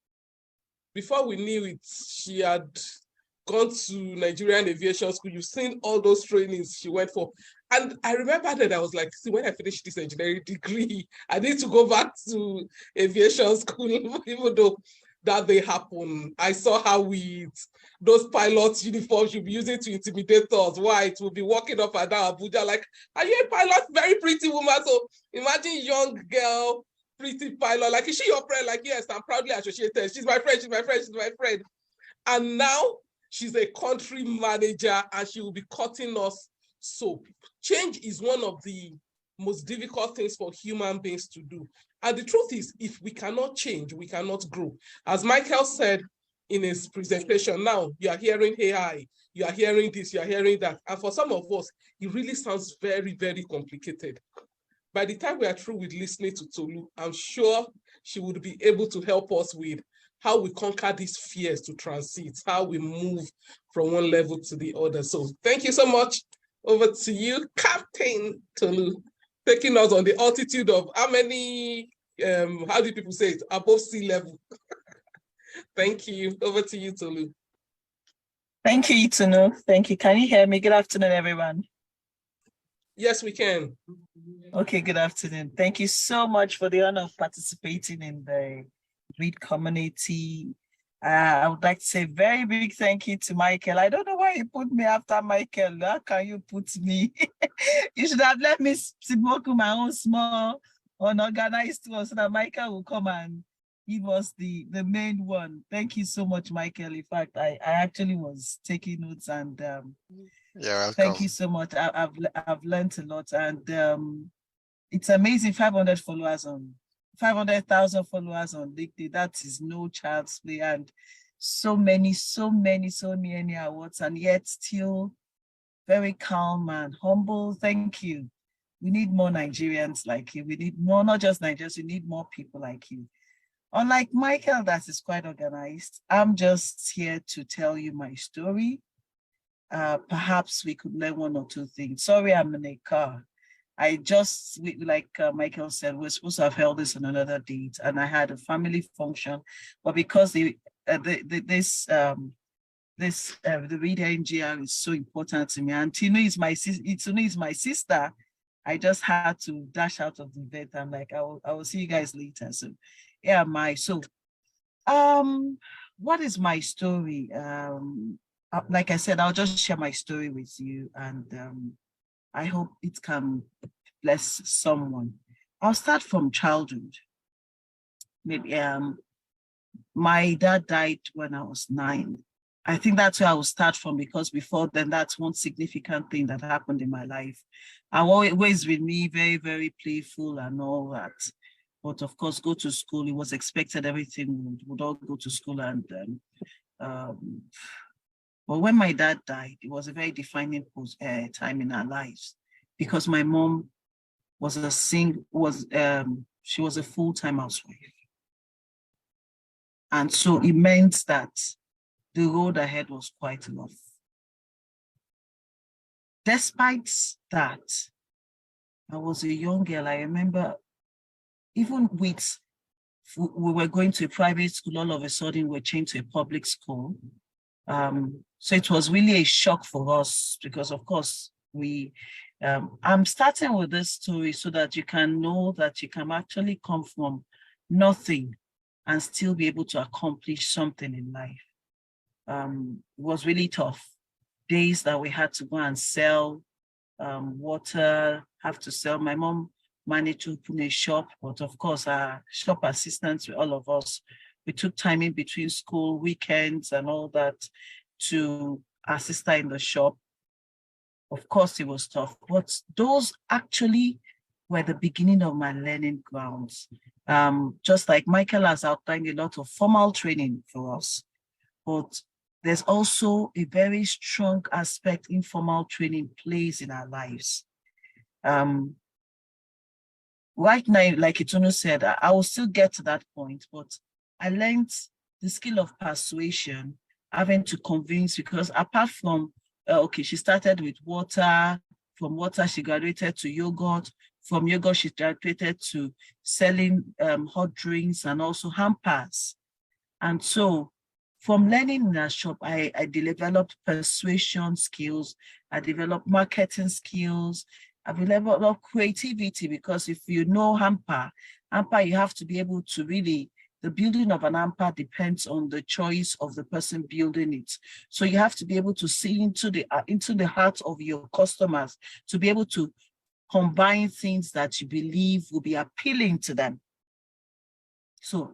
Before we knew it, she had gone to Nigerian Aviation School. You've seen all those trainings she went for. And I remember that I was like, see, when I finish this engineering degree, I need to go back to aviation school, even though that they happen. I saw how those pilots' uniforms you'll be using to intimidate us. White will be walking up and down Abuja like, are you a pilot? Very pretty woman. So imagine young girl, pretty pilot. Like, is she your friend? Like, yes, I'm proudly associated. She's my friend, she's my friend, she's my friend. And now she's a country manager, and she will be cutting us soap. Change is one of the most difficult things for human beings to do. And the truth is, if we cannot change, we cannot grow. As Michael said in his presentation, now you are hearing AI, you are hearing this, you are hearing that. And for some of us, it really sounds very, very complicated. By the time we are through with listening to Tolu, I'm sure she would be able to help us with how we conquer these fears to transit, how we move from one level to the other. So thank you so much. Over to you, Captain Tolu, taking us on the altitude of how many, how do people say it, above sea level. Thank you. Over to you, Tolu. Thank you, Itunu. Thank you. Can you hear me? Good afternoon, everyone. Yes, we can. Okay, good afternoon. Thank you so much for the honor of participating in the READ community. I would like to say a very big thank you to Michael. I don't know why you put me after Michael. How can you put me? You should have let me smoke my own small unorganized one so that Michael will come and give us the main one. Thank you so much, Michael. In fact, I actually was taking notes, and yeah, thank you so much. I've learned a lot, and it's amazing. 500 followers on 500,000 followers on LinkedIn. That is no child's play, and so many awards, and yet still very calm and humble. Thank you. We need more Nigerians like you. We need more, not just Nigerians, we need more people like you. Unlike Michael, that is quite organized. I'm just here to tell you my story. Perhaps we could learn one or two things. Sorry, I'm in a car. I just, like Michael said, we're supposed to have held this on another date, and I had a family function, but because the reader NGR is so important to me, and Tinu is my sister, I just had to dash out of the event. I'm like, I will see you guys later. So, yeah, what is my story? Like I said, I'll just share my story with you, and I hope it can bless someone. I'll start from childhood. maybe my dad died when I was 9. I think that's where I will start from, because before then, that's one significant thing that happened in my life. I've always been me, very, very playful and all that. But of course, go to school, it was expected everything would all go to school. And but when my dad died, it was a very defining time in our lives, because my mom was she was a full-time housewife. And so it meant that the road ahead was quite rough. Despite that, I was a young girl. I remember even we were going to a private school, all of a sudden we're changed to a public school. So it was really a shock for us, because of course I'm starting with this story so that you can know that you can actually come from nothing and still be able to accomplish something in life. It was really tough. Days that we had to go and sell water, have to sell. My mom managed to open a shop, but of course our shop assistants, all of us, we took time in between school, weekends and all that to assist her in the shop. Of course it was tough, but those actually were the beginning of my learning grounds. Just like Michael has outlined, a lot of formal training for us, but there's also a very strong aspect informal training plays in our lives. Right now, like Itono said, I will still get to that point, but I learned the skill of persuasion, having to convince, because apart from, okay, she started with water, from water she graduated to yogurt, from yogurt she graduated to selling hot drinks and also hampers. And so from learning in a shop, I developed persuasion skills, I developed marketing skills, I developed creativity, because if you know hamper, you have to be able to really, the building of an hamper depends on the choice of the person building it. So you have to be able to see into the heart of your customers, to be able to combine things that you believe will be appealing to them. So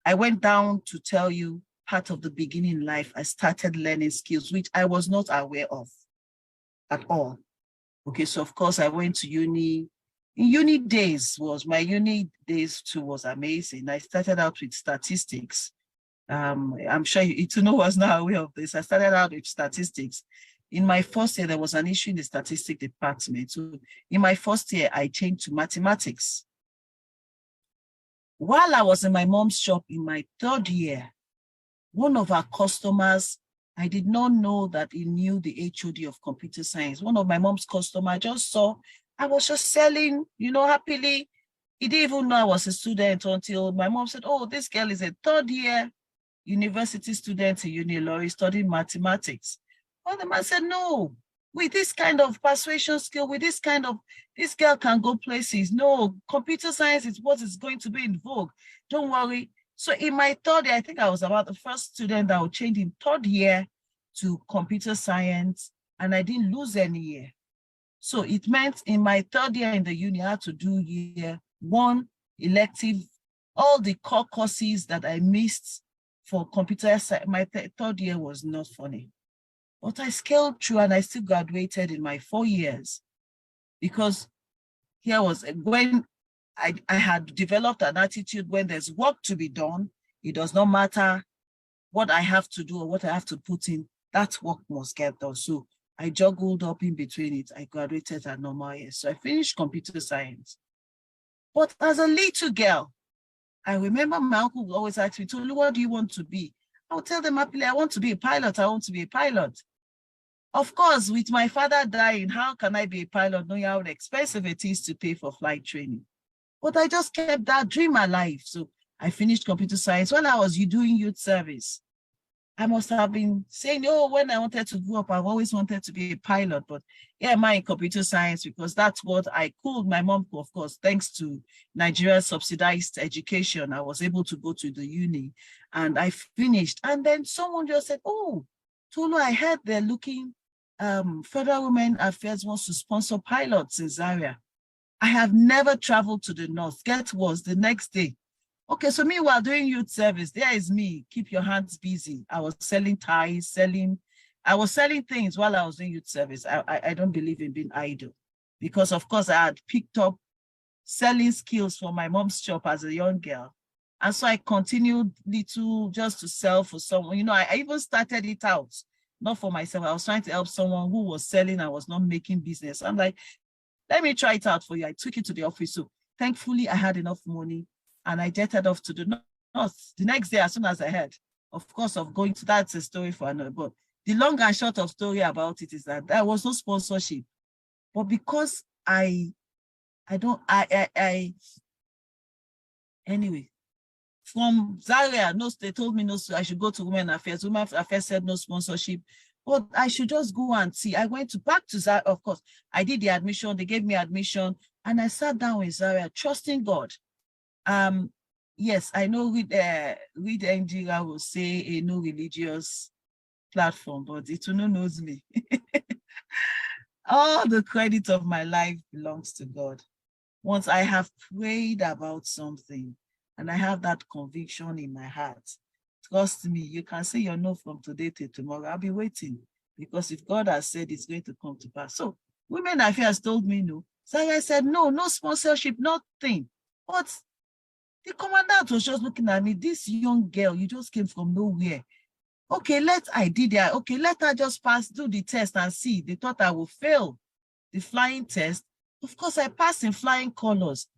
I went down to tell you part of the beginning in life. I started learning skills, which I was not aware of at all. Okay, so of course I went to uni. My uni days too was amazing. I started out with statistics. I'm sure Ituno was not aware of this. I started out with statistics. In my first year, there was an issue in the statistics department. So in my first year, I changed to mathematics. While I was in my mom's shop in my third year, one of our customers, I did not know that he knew the HOD of computer science. One of my mom's customers just saw, I was just selling, happily. He didn't even know I was a student until my mom said, oh, this girl is a third year university student in Unilori studying mathematics. Well, the man said, no, with this kind of persuasion skill, this girl can go places. No, computer science is what is going to be in vogue. Don't worry. So in my third year, I think I was about the first student that would change in third year to computer science, and I didn't lose any year. So it meant in my third year in the uni, I had to do year one elective, all the core courses that I missed for computer science. My third year was not funny, but I scaled through and I still graduated in my 4 years, because here was when I had developed an attitude when there's work to be done, it does not matter what I have to do or what I have to put in, that work must get done. So I juggled up in between it. I graduated at normal years. So I finished computer science. But as a little girl, I remember my uncle would always ask me, Tolu, what do you want to be? I would tell them happily, I want to be a pilot. I want to be a pilot. Of course, with my father dying, how can I be a pilot knowing how expensive it is to pay for flight training? But I just kept that dream alive. So I finished computer science. When I was doing youth service, I must have been saying, oh, when I wanted to grow up, I've always wanted to be a pilot. But yeah, in computer science, because that's what I could. My mom, of course, thanks to Nigeria's subsidized education, I was able to go to the uni and I finished. And then someone just said, oh, Tolu, I heard they're looking, Federal Women Affairs wants to sponsor pilots in Zaria. I have never traveled to the north. Get was the next day, Okay, so meanwhile, doing youth service, there is me, keep your hands busy. I was selling ties, I was selling things while I was doing youth service. I don't believe in being idle because of course I had picked up selling skills from my mom's shop as a young girl. And so I continued little just to sell for someone. You know, I even started it out, not for myself. I was trying to help someone who was selling and was not making business. I'm like, let me try it out for you. I took it to the office. So thankfully I had enough money and I jetted off to the north. The next day, as soon as I heard, of course, of going to, that's a story for another, but the long and short of story about it is that there was no sponsorship. But because anyway, from Zaria, no, they told me no, I should go to Women Affairs. Women Affairs said no sponsorship, but I should just go and see. I went back to Zaria, of course. I did the admission, they gave me admission, and I sat down with Zaria, trusting God. Yes, I know with NGA will say a no religious platform, but it will not knows me. All the credit of my life belongs to God. Once I have prayed about something and I have that conviction in my heart, trust me, you can say your no from today till tomorrow. I'll be waiting because if God has said it's going to come to pass. So Women Affairs told me no. So I said, no sponsorship, nothing. But the commandant was just looking at me, this young girl, you just came from nowhere. Okay, let her just do the test and see. They thought I would fail the flying test. Of course, I passed in flying colors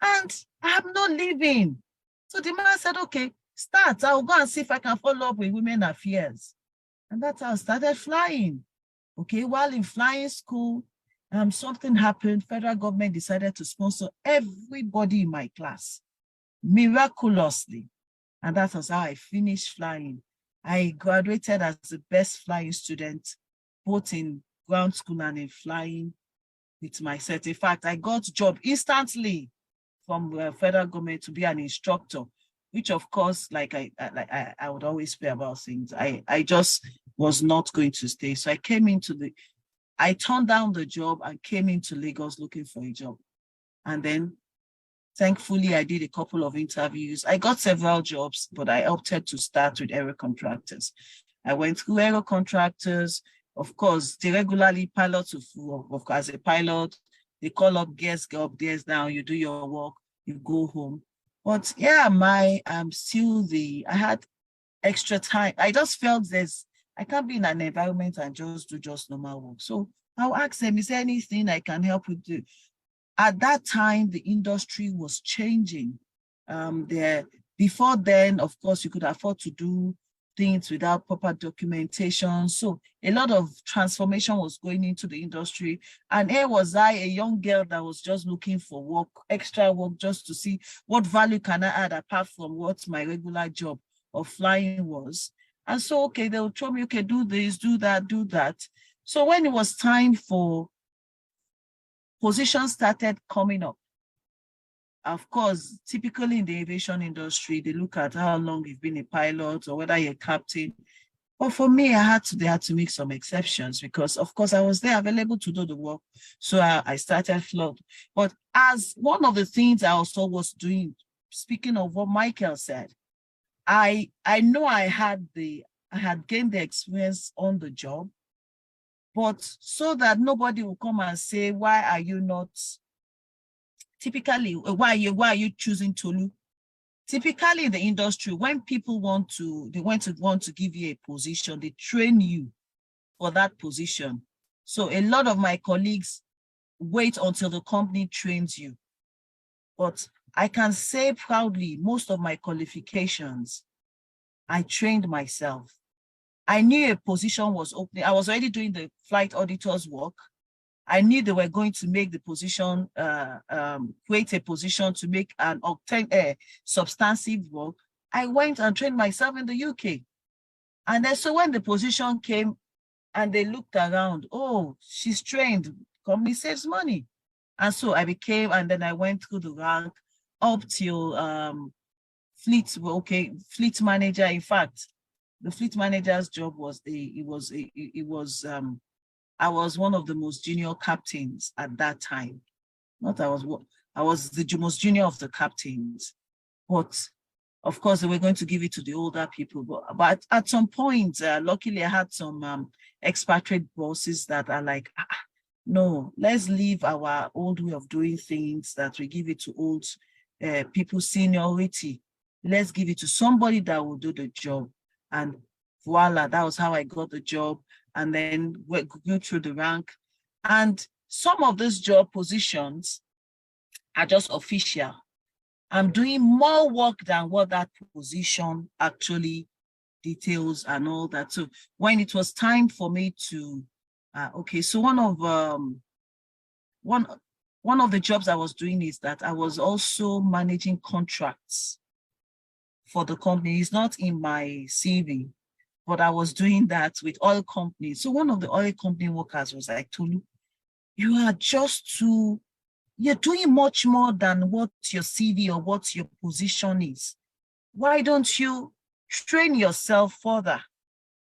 and I am not leaving. So the man said, okay, start. I'll go and see if I can follow up with Women Affairs. And that's how I started flying. Okay, while in flying school, something happened. Federal government decided to sponsor everybody in my class, miraculously. And that was how I finished flying. I graduated as the best flying student, both in ground school and in flying with my cert. In fact, I got a job instantly from the federal government to be an instructor, which of course, like I would always pray about things. I just was not going to stay. So I turned down the job and came into Lagos looking for a job. And then thankfully, I did a couple of interviews. I got several jobs, but I opted to start with aero contractors. I went through aero contractors. Of course, they regularly pilot as a pilot. They call up guests, go up there now, you do your work, you go home. But yeah, I had extra time. I just felt I can't be in an environment and just do normal work. So I'll ask them, is there anything I can help with? At that time, the industry was changing. Before then, of course, you could afford to do things without proper documentation. So a lot of transformation was going into the industry. And here was I, a young girl that was just looking for work, extra work, just to see what value can I add apart from what my regular job of flying was. And so, okay, they would tell me, okay, do this, do that, do that. So when it was time for positions started coming up. Of course, typically in the aviation industry, they look at how long you've been a pilot or whether you're a captain. But for me, they had to make some exceptions because, of course, I was there available to do the work. So I started float. But as one of the things I also was doing, speaking of what Michael said, I know I had gained the experience on the job, but so that nobody will come and say, why are you not, typically, why are you choosing Tolu? Typically in the industry, when people want to give you a position, they train you for that position. So a lot of my colleagues wait until the company trains you. But I can say proudly, most of my qualifications, I trained myself. I knew a position was opening. I was already doing the flight auditor's work. I knew they were going to make the position, create a position to make an substantive work. I went and trained myself in the UK. And then so when the position came and they looked around, oh, she's trained, company saves money. And so I became, and then I went through the rank up till fleet manager. In fact, the fleet manager's job was I was one of the most junior captains at that time. I was the most junior of the captains. But Of course, they were going to give it to the older people, but at some point, luckily I had some expatriate bosses that are like, no, let's leave our old way of doing things, that we give it to old people, seniority. Let's give it to somebody that will do the job. And voila, that was how I got the job. And then we go through the rank. And some of these job positions are just official. I'm doing more work than what that position actually details and all that. So when it was time for me to, okay, so one of the jobs I was doing is that I was also managing contracts for the company. It's not in my CV, but I was doing that with oil companies. So one of the oil company workers was like, Tolu, you're doing much more than what your CV or what your position is. Why don't you train yourself further?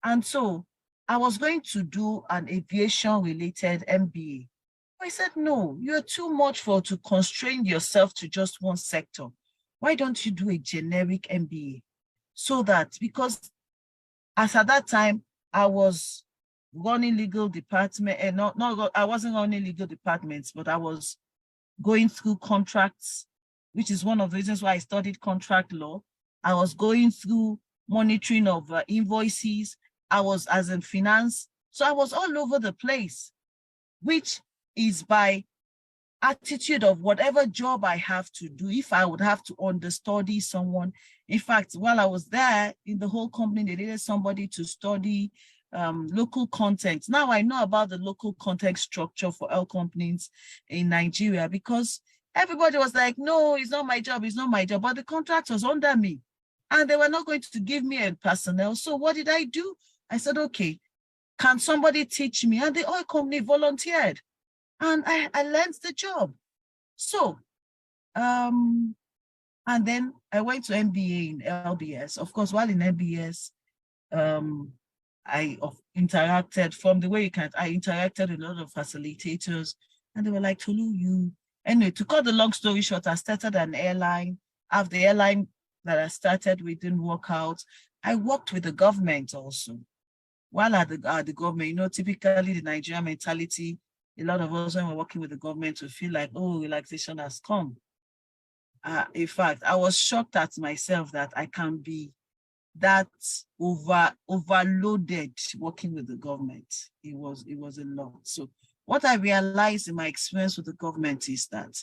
And so I was going to do an aviation-related MBA. I said, no, you're too much to constrain yourself to just one sector. Why don't you do a generic MBA? So that, because as at that time, I was running legal department, and I wasn't running legal departments, but I was going through contracts, which is one of the reasons why I studied contract law. I was going through monitoring of invoices. I was as in finance. So I was all over the place, which is by attitude of whatever job I have to do. If I would have to understudy someone, in fact, while I was there in the whole company, they needed somebody to study local content. Now I know about the local content structure for oil companies in Nigeria, because everybody was like, no, it's not my job, it's not my job. But the contract was under me and they were not going to give me a personnel. So what did I do? I said, okay, can somebody teach me? And the oil company volunteered and I learned the job. So, and then I went to MBA in LBS. Of course, while in MBS, I interacted from the way I interacted with a lot of facilitators, and they were like, Tolu, anyway, to cut the long story short, I started an airline. After the airline that I started with didn't work out, I worked with the government also. While at the government, typically the Nigerian mentality, a lot of us when we're working with the government, we feel like, oh, relaxation has come. In fact, I was shocked at myself that I can be that overloaded working with the government. It was a lot. So what I realized in my experience with the government is that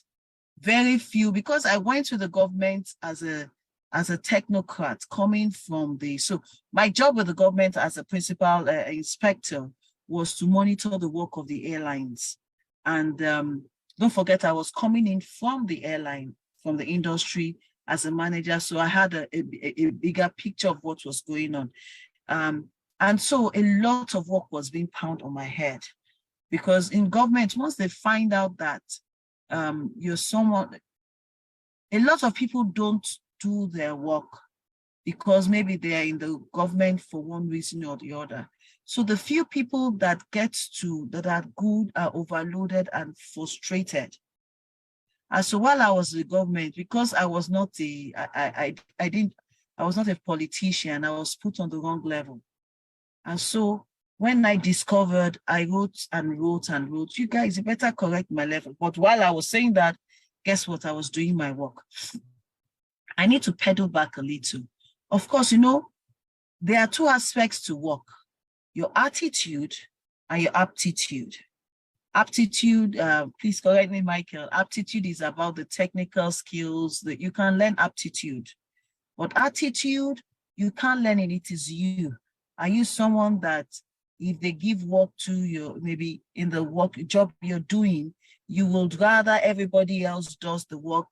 very few, because I went to the government as a technocrat coming from so my job with the government as a principal inspector was to monitor the work of the airlines. And don't forget, I was coming in from the airline, from the industry as a manager. So I had a bigger picture of what was going on. And so a lot of work was being pounded on my head, because in government, once they find out that you're someone, a lot of people don't do their work because maybe they are in the government for one reason or the other. So the few people that that are good are overloaded and frustrated. And so while I was in the government, because I was not I was not a politician, I was put on the wrong level. And so when I discovered, I wrote and wrote and wrote, you guys, you better correct my level. But while I was saying that, guess what? I was doing my work. I need to pedal back a little. Of course, there are two aspects to work: your attitude and your aptitude. Aptitude, please correct me, Michael. Aptitude is about the technical skills that you can learn aptitude. But attitude, you can't learn it, it is you. Are you someone that if they give work to you, maybe in the job you're doing, you would rather everybody else does the work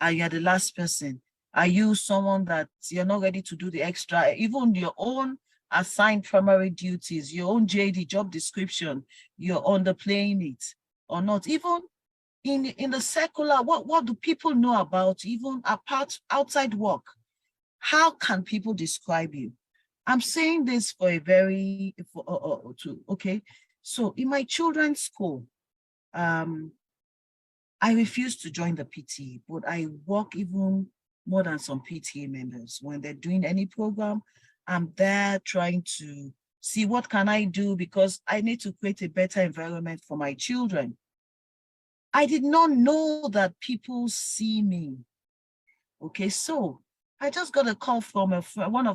and you're the last person? Are you someone that you're not ready to do the extra, even your own assigned primary duties, your own JD, job description, you're underplaying it or not? Even in the secular, what do people know about, even apart outside work? How can people describe you? I'm saying this for a very, okay. So in my children's school, I refused to join the PT, but I work even more than some PTA members. When they're doing any program, I'm there trying to see what can I do, because I need to create a better environment for my children. I did not know that people see me. Okay, so I just got a call from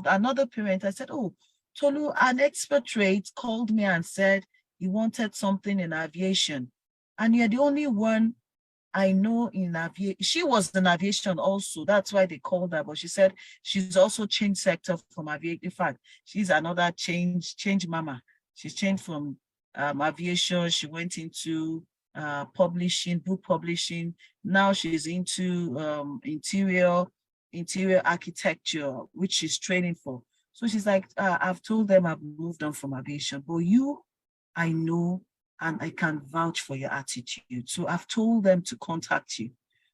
another parent. I said, oh, Tolu, an expatriate called me and said he wanted something in aviation. And you're the only one I know in aviation. She was in aviation also. That's why they called her. But she said she's also changed sector from aviation. In fact, she's another change mama. She's changed from aviation. She went into publishing, book publishing. Now she's into interior architecture, which she's training for. So she's like, I've told them I've moved on from aviation, but you, I know, and I can vouch for your attitude. So I've told them to contact you.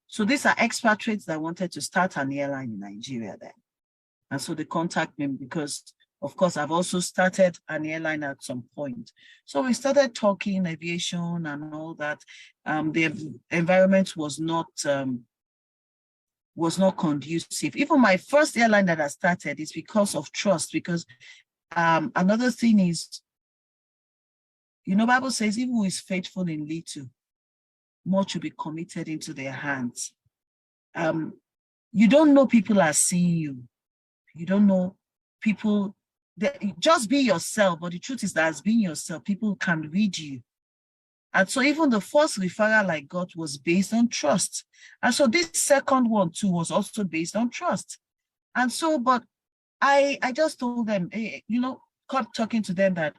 So these are expatriates that wanted to start an airline in Nigeria then. And so they contact me because, of course, I've also started an airline at some point. So we started talking aviation and all that. The environment was not conducive. Even my first airline that I started is because of trust, because another thing is, you know, Bible says, "He who is faithful in little, much will be committed into their hands." You don't know people are seeing you. You don't know people. Just be yourself. But the truth is that as being yourself, people can read you. And so even the first referral I got was based on trust. And so this second one too was also based on trust. And so, but I just told them, hey, you know, kept talking to them that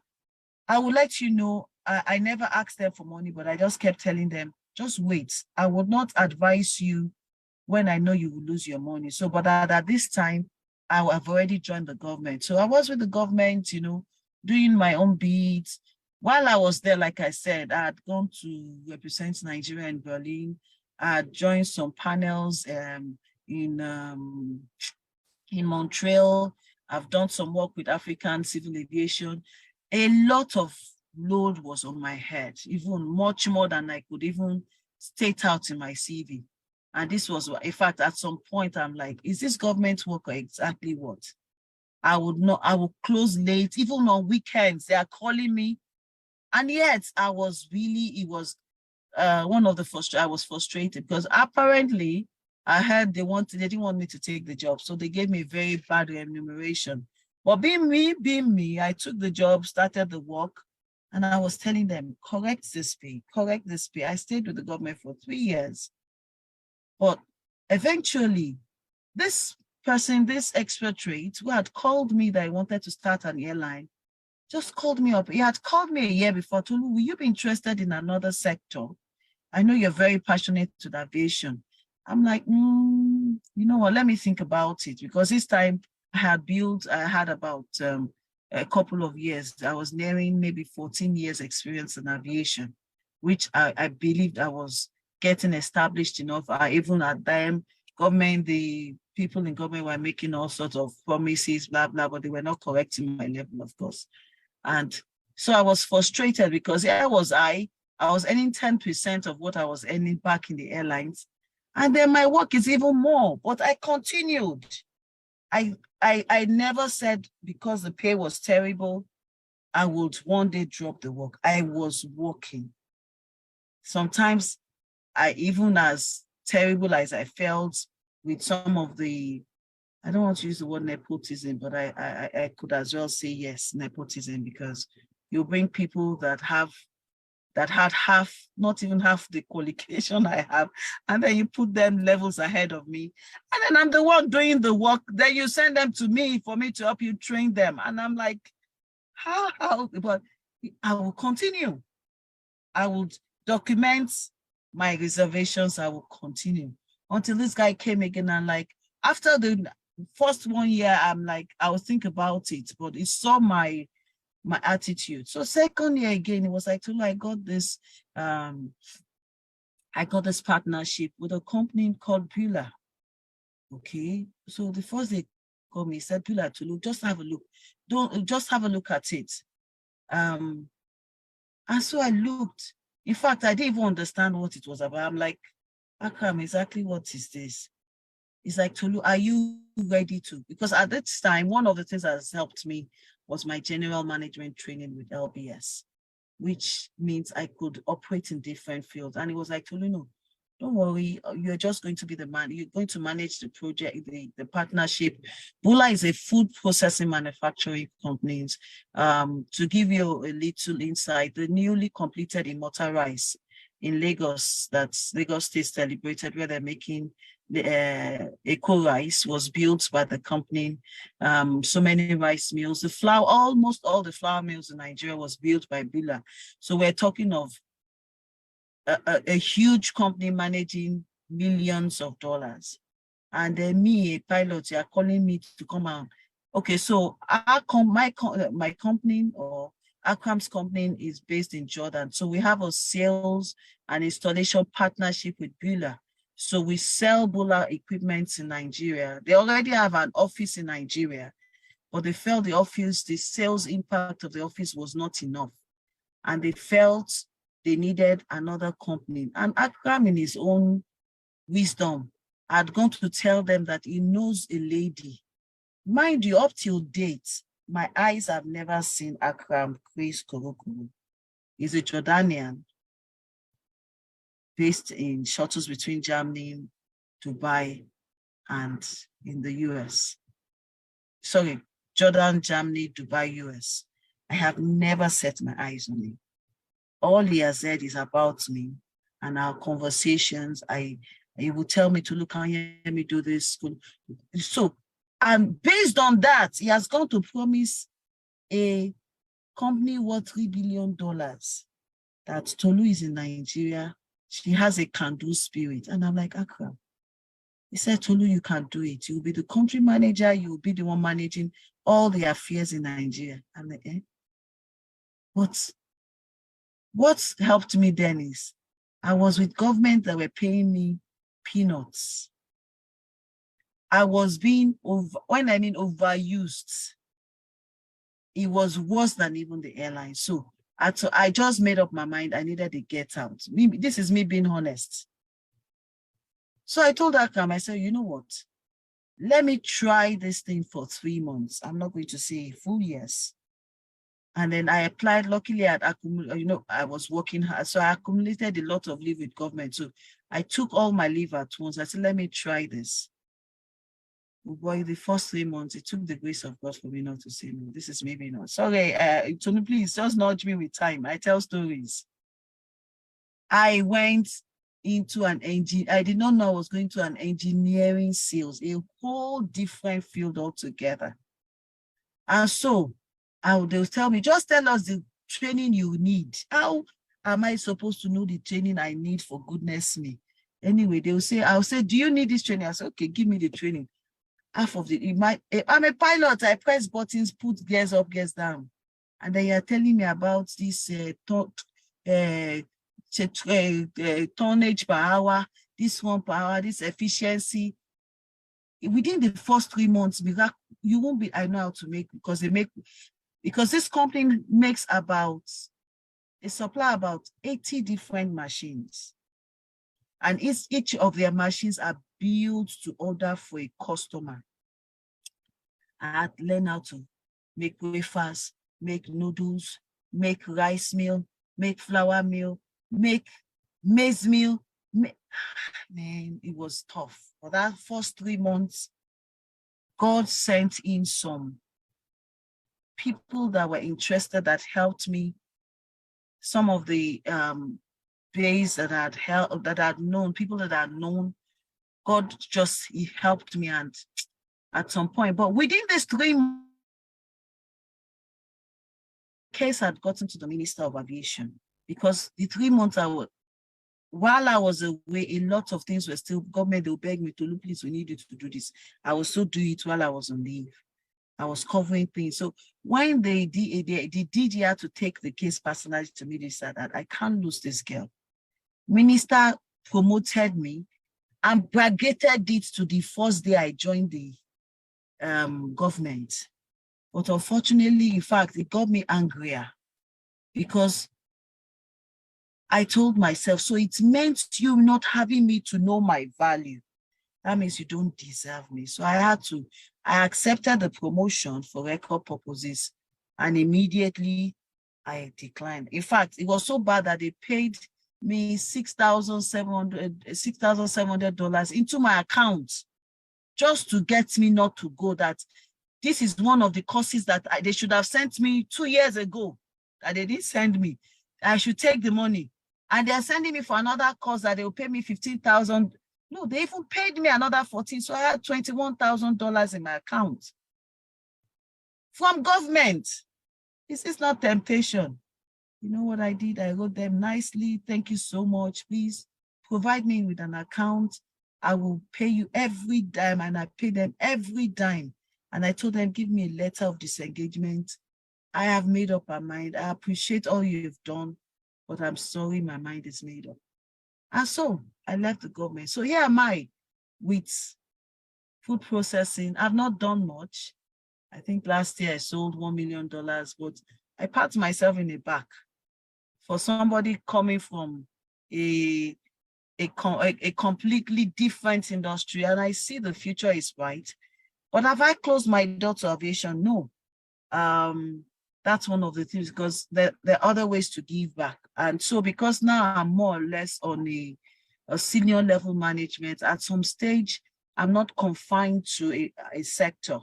I will let you know, I never asked them for money, but I just kept telling them, just wait. I would not advise you when I know you will lose your money. So, but at this time, I have already joined the government. So I was with the government, you know, doing my own beats. While I was there, like I said, I had gone to represent Nigeria in Berlin. I had joined some panels in Montreal. I've done some work with African civil aviation. A lot of load was on my head, even much more than I could even state out in my CV. And this was, in fact, at some point, I'm like, is this government work or exactly what? I would close late, even on weekends, they are calling me. And yet I was really, it was one of the I was frustrated because apparently I heard they didn't want me to take the job. So they gave me very bad remuneration. But being me, I took the job, started the work, and I was telling them, correct this pay. I stayed with the government for 3 years. But eventually, this person, this expatriate who had called me that I wanted to start an airline, just called me up. He had called me a year before, Tolu, will you be interested in another sector? I know you're very passionate with aviation. I'm like, you know what, let me think about it. Because this time I had about a couple of years. I was nearing maybe 14 years experience in aviation, which I believed I was getting established enough. Even at them, the people in government were making all sorts of promises, blah, blah, but they were not correcting my level, of course. And so I was frustrated because I was earning 10% of what I was earning back in the airlines. And then my work is even more, but I continued. I never said because the pay was terrible, I would one day drop the work. I was working. Sometimes even as terrible as I felt with some of the, I don't want to use the word nepotism, but I could as well say yes, nepotism, because you bring people that had not even half the qualification I have, and then you put them levels ahead of me, and then I'm the one doing the work. Then you send them to me for me to help you train them, and I'm like, how? But I will continue. I would document my reservations. I will continue until this guy came again, and like after the first 1 year, I'm like, I will think about it, but it saw my attitude. So second year again, it was like, I got this partnership with a company called Bula. Okay. So the first day called me, said, Bula, to look, just have a look. Just have a look at it. And so I looked. In fact, I didn't even understand what it was about. I'm like, Akram, exactly what is this? It's like, Tolu, are you ready to? Because at that time, one of the things that has helped me was my general management training with LBS, which means I could operate in different fields. And it was like, Tolu, no, don't worry, you're just going to be the man, you're going to manage the project, the partnership. Bula is a food processing manufacturing company. To give you a little insight, the newly completed Immortal Rice in Lagos, that's Lagos State celebrated, where they're making the Eco Rice, was built by the company. So many rice mills, the flour, almost all the flour mills in Nigeria was built by Bula. So we're talking of a huge company managing millions of dollars. And then me, a pilot, you are calling me to come out. Okay, so my company, or Akram's company, is based in Jordan. So we have a sales and installation partnership with Bula. So we sell Bula equipment in Nigeria. They already have an office in Nigeria, but they felt the sales impact of the office was not enough. And they felt they needed another company. And Akram, in his own wisdom, had gone to tell them that he knows a lady. Mind you, up till date, my eyes have never seen Akram Chris Korokoro. He's a Jordanian based in shuttles between Germany, Dubai, and in the US. Sorry, Jordan, Germany, Dubai, US. I have never set my eyes on him. All he has said is about me and our conversations. He will tell me to look, can you hear me do this? So, and based on that, he has gone to promise a company worth $3 billion that Tolu is in Nigeria. She has a can-do spirit. And I'm like, Akram. He said, Tolu, you can do it. You'll be the country manager. You'll be the one managing all the affairs in Nigeria. I'm like, eh? What helped me then is I was with government that were paying me peanuts. I was being, when I mean overused, it was worse than even the airline. So I just made up my mind I needed to get out. This is me being honest. So I told Akram, I said, you know what? Let me try this thing for 3 months. I'm not going to say full years. And then I applied. Luckily, I was working hard. So I accumulated a lot of leave with government. So I took all my leave at once. I said, let me try this. Boy, the first 3 months, it took the grace of God for me not to say no. This is maybe not. Sorry, Tony, please just nudge me with time. I tell stories. I went into an engine. I did not know I was going to an engineering sales, a whole different field altogether. And so they'll tell me, just tell us the training you need. How am I supposed to know the training I need, for goodness me? Anyway, I'll say, do you need this training? I say, okay, give me the training. Half of I'm a pilot. I press buttons, put gears up, gears down. And then you're telling me about this tonnage per hour, this one per hour, this efficiency. Within the first 3 months, you won't be, I know how to make, because this company makes they supply about 80 different machines. And each of their machines are built to order for a customer. I had to learn how to make wafers, make noodles, make rice meal, make flour meal, make maize meal. Man, it was tough. For that first 3 months, God sent in some people that were interested, that helped me. Some of the days that I'd known, people that I'd known, God he helped me, and at some point, but within this 3 months, case had gotten to the Minister of Aviation, because the 3 months while I was away, a lot of things were still, government, they'll beg me to, look, please, we need you to do this. I will still do it while I was on leave. I was covering things. So when the DG had to take the case personally to me, they said that I can't lose this girl. Minister promoted me and bragged it to the first day I joined the government. But unfortunately, in fact, it got me angrier, because I told myself, so it meant you not having me to know my value. that means you don't deserve me. So I accepted the promotion for record purposes, and immediately I declined. In fact, it was so bad that they paid me $6,700 into my account just to get me not to go. That this is one of the courses that they should have sent me 2 years ago, that they didn't send me. I should take the money. And they're sending me for another course that they will pay me $15,000. No, they even paid me another 14. So I had $21,000 in my account from government. This is not temptation. You know what I did? I wrote them nicely. Thank you so much. Please provide me with an account. I will pay you every dime, and I pay them every dime. And I told them, give me a letter of disengagement. I have made up my mind. I appreciate all you've done, but I'm sorry, my mind is made up. And so I left the government. So here am I with food processing. I've not done much. I think last year I sold $1 million, but I pat myself in the back for somebody coming from a completely different industry, and I see the future is bright. But have I closed my door to aviation? No. That's one of the things, because there are other ways to give back. And so because now I'm more or less on a senior level management, at some stage, I'm not confined to a sector.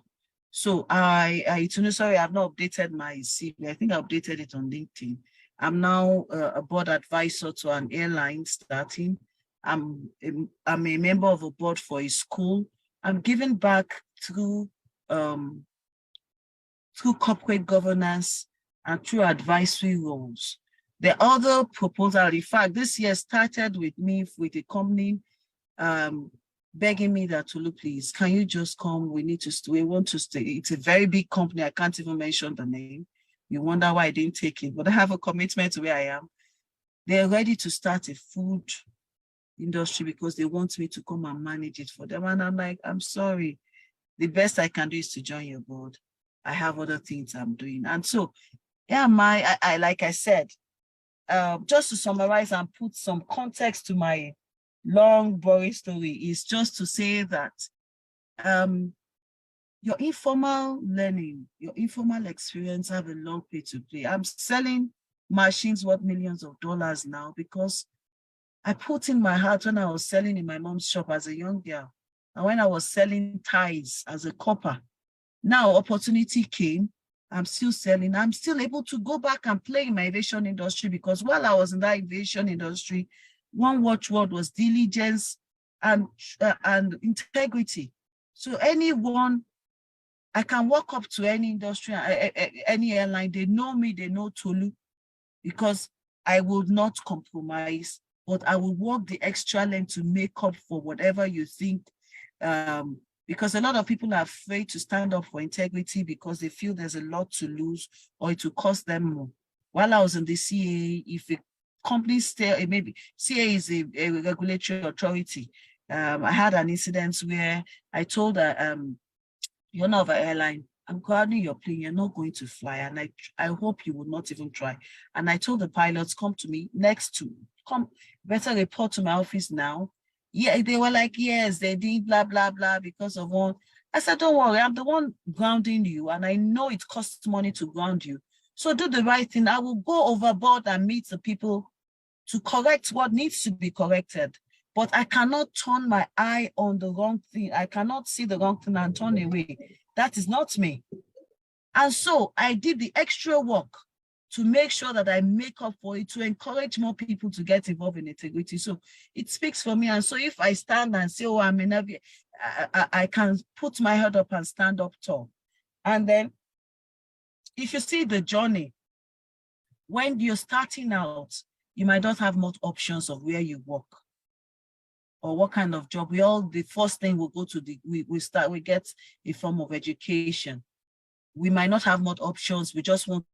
So sorry, I've not updated my CV. I think I updated it on LinkedIn. I'm now a board advisor to an airline starting. I'm a member of a board for a school. I'm giving back through corporate governance and through advisory roles. The other proposal, in fact, this year started with me with a company begging me that, Tolu, please, can you just come? We want to stay. It's a very big company. I can't even mention the name. You wonder why I didn't take it, but I have a commitment to where I am. They're ready to start a food industry because they want me to come and manage it for them. And I'm like, I'm sorry. The best I can do is to join your board. I have other things I'm doing. And so, yeah, like I said, just to summarize and put some context to my long, boring story, is just to say that your informal learning, your informal experience have a long play to play. I'm selling machines worth millions of dollars now because I put in my heart when I was selling in my mom's shop as a young girl, and when I was selling ties as a copper. Now opportunity came, I'm still selling. I'm still able to go back and play in my aviation industry, because while I was in that aviation industry, one watchword was diligence and integrity. So anyone, I can walk up to any industry, any airline, they know me, they know Tolu, because I will not compromise, but I will walk the extra length to make up for whatever you think. Because a lot of people are afraid to stand up for integrity because they feel there's a lot to lose or it will cost them more. While I was in the CA, if a company maybe CA is a regulatory authority. I had an incident where I told the owner of an airline, I'm grounding your plane, you're not going to fly, and I hope you will not even try. And I told the pilots, come to me better report to my office now. Yeah, they were like, yes, they did blah, blah, blah because of one. I said, don't worry, I'm the one grounding you, and I know it costs money to ground you. So do the right thing. I will go overboard and meet the people to correct what needs to be corrected. But I cannot turn my eye on the wrong thing. I cannot see the wrong thing and turn away. That is not me. And so I did the extra work to make sure that I make up for it, to encourage more people to get involved in integrity. So it speaks for me. And so if I stand and say, oh, I'm in I can put my head up and stand up tall. And then if you see the journey, when you're starting out, you might not have much options of where you work or what kind of job. The first thing we'll go to we get a form of education. We might not have much options. We just want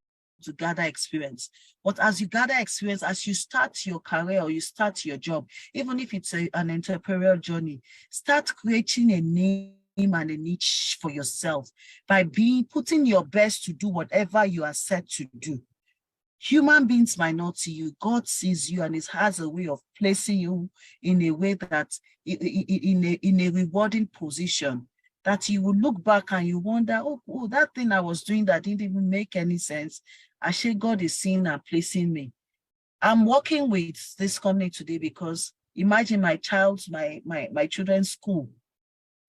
to gather experience. But as you gather experience, as you start your career or you start your job, even if it's an entrepreneurial journey, start creating a name and a niche for yourself by putting your best to do whatever you are set to do. Human beings might not see you. God sees you, and it has a way of placing you in a way that in a rewarding position that you will look back and you wonder, oh, that thing I was doing that didn't even make any sense. Actually, God is seeing and placing me. I'm working with this company today because imagine my children's school.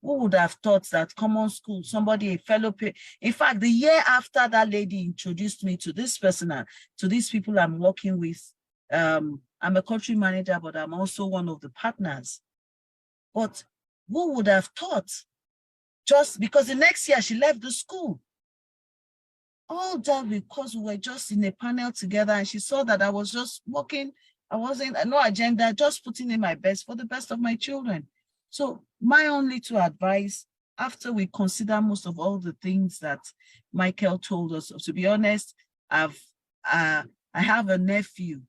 Who would have thought that common school, somebody, a fellow, in fact, the year after that lady introduced me to this person, to these people I'm working with, I'm a country manager, but I'm also one of the partners. But who would have thought? Just because the next year she left the school. All that because we were just in a panel together and she saw that I was just working. I wasn't, no agenda, just putting in my best for the best of my children. So my only two advice, after we consider most of all the things that Michael told us, to be honest, I have a nephew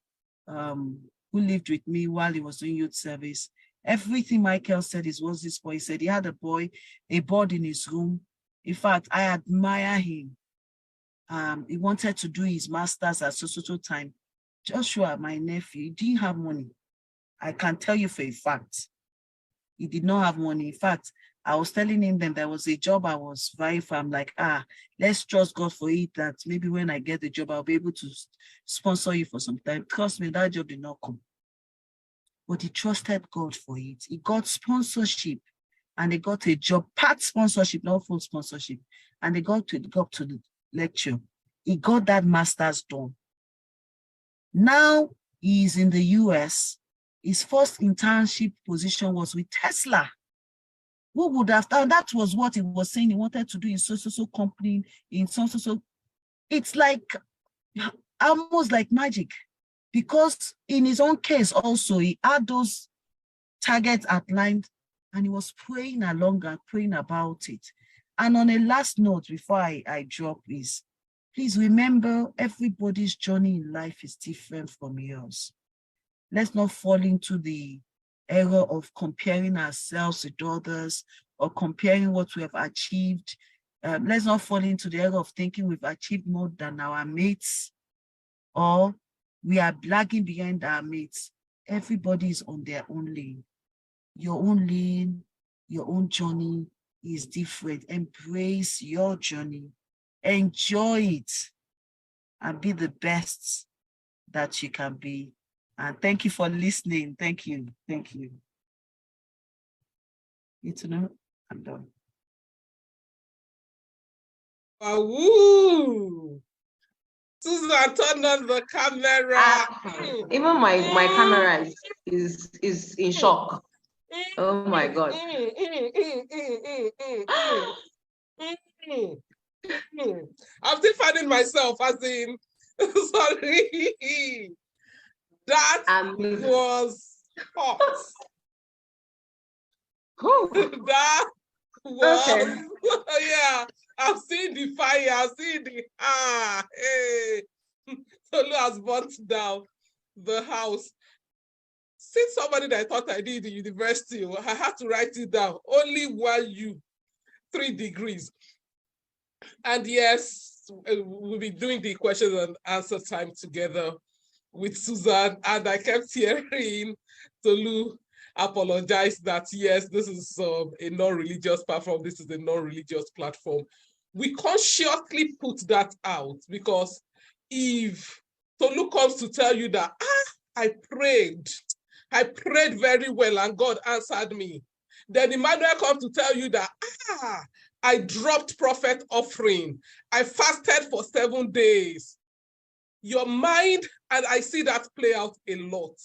who lived with me while he was doing youth service. Everything Michael said was this boy. He said he had a board in his room. In fact, I admire him. He wanted to do his master's at so time. Joshua, my nephew, he didn't have money. I can tell you for a fact. He did not have money. In fact, I was telling him that there was a job I was vying for. I'm like, let's trust God for it, that maybe when I get the job, I'll be able to sponsor you for some time. Trust me, that job did not come. But he trusted God for it. He got sponsorship and they got a job, part sponsorship, not full sponsorship. And they got to go up to the lecture. He got that master's done. Now he's in the US. His first internship position was with Tesla. Who would have done? That was what he was saying he wanted to do in so company, in so. It's like almost like magic, because in his own case also, he had those targets outlined and he was praying along and praying about it. And on a last note, before I drop is, please remember everybody's journey in life is different from yours. Let's not fall into the error of comparing ourselves with others or comparing what we have achieved. Let's not fall into the error of thinking we've achieved more than our mates or we are lagging behind our mates. Everybody is on their own lane. Your own lane, your own journey is different. Embrace your journey. Enjoy it and be the best that you can be. And thank you for listening. Thank you. Thank you. You to know, I'm done. Woo! Susan, turn on the camera. Even my camera is in shock. Oh my God. I'm still finding myself as in, sorry. That was hot. That was, okay. Yeah, I've seen the fire, I've seen the, hey. Tolu has burnt down the house. Since somebody that I thought I did in university, I had to write it down. Only 1U, 3 degrees. And yes, we'll be doing the questions and answer time together with Susan. And I kept hearing Tolu apologize that, yes, this is a non-religious platform. This is a non-religious platform. We consciously put that out because if Tolu comes to tell you that, I prayed very well and God answered me, then Emmanuel comes to tell you that, I dropped prophet offering. I fasted for 7 days. Your mind, and I see that play out a lot.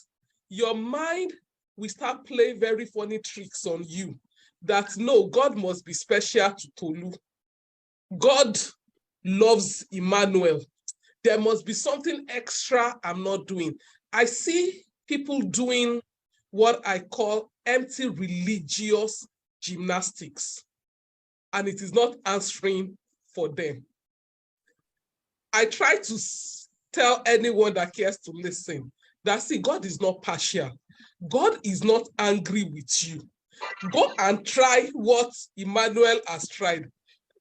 Your mind will start playing very funny tricks on you. That no, God must be special to Tolu. God loves Emmanuel. There must be something extra I'm not doing. I see people doing what I call empty religious gymnastics. And it is not answering for them. I try to tell anyone that cares to listen that, see, God is not partial. God is not angry with you. Go and try what Emmanuel has tried.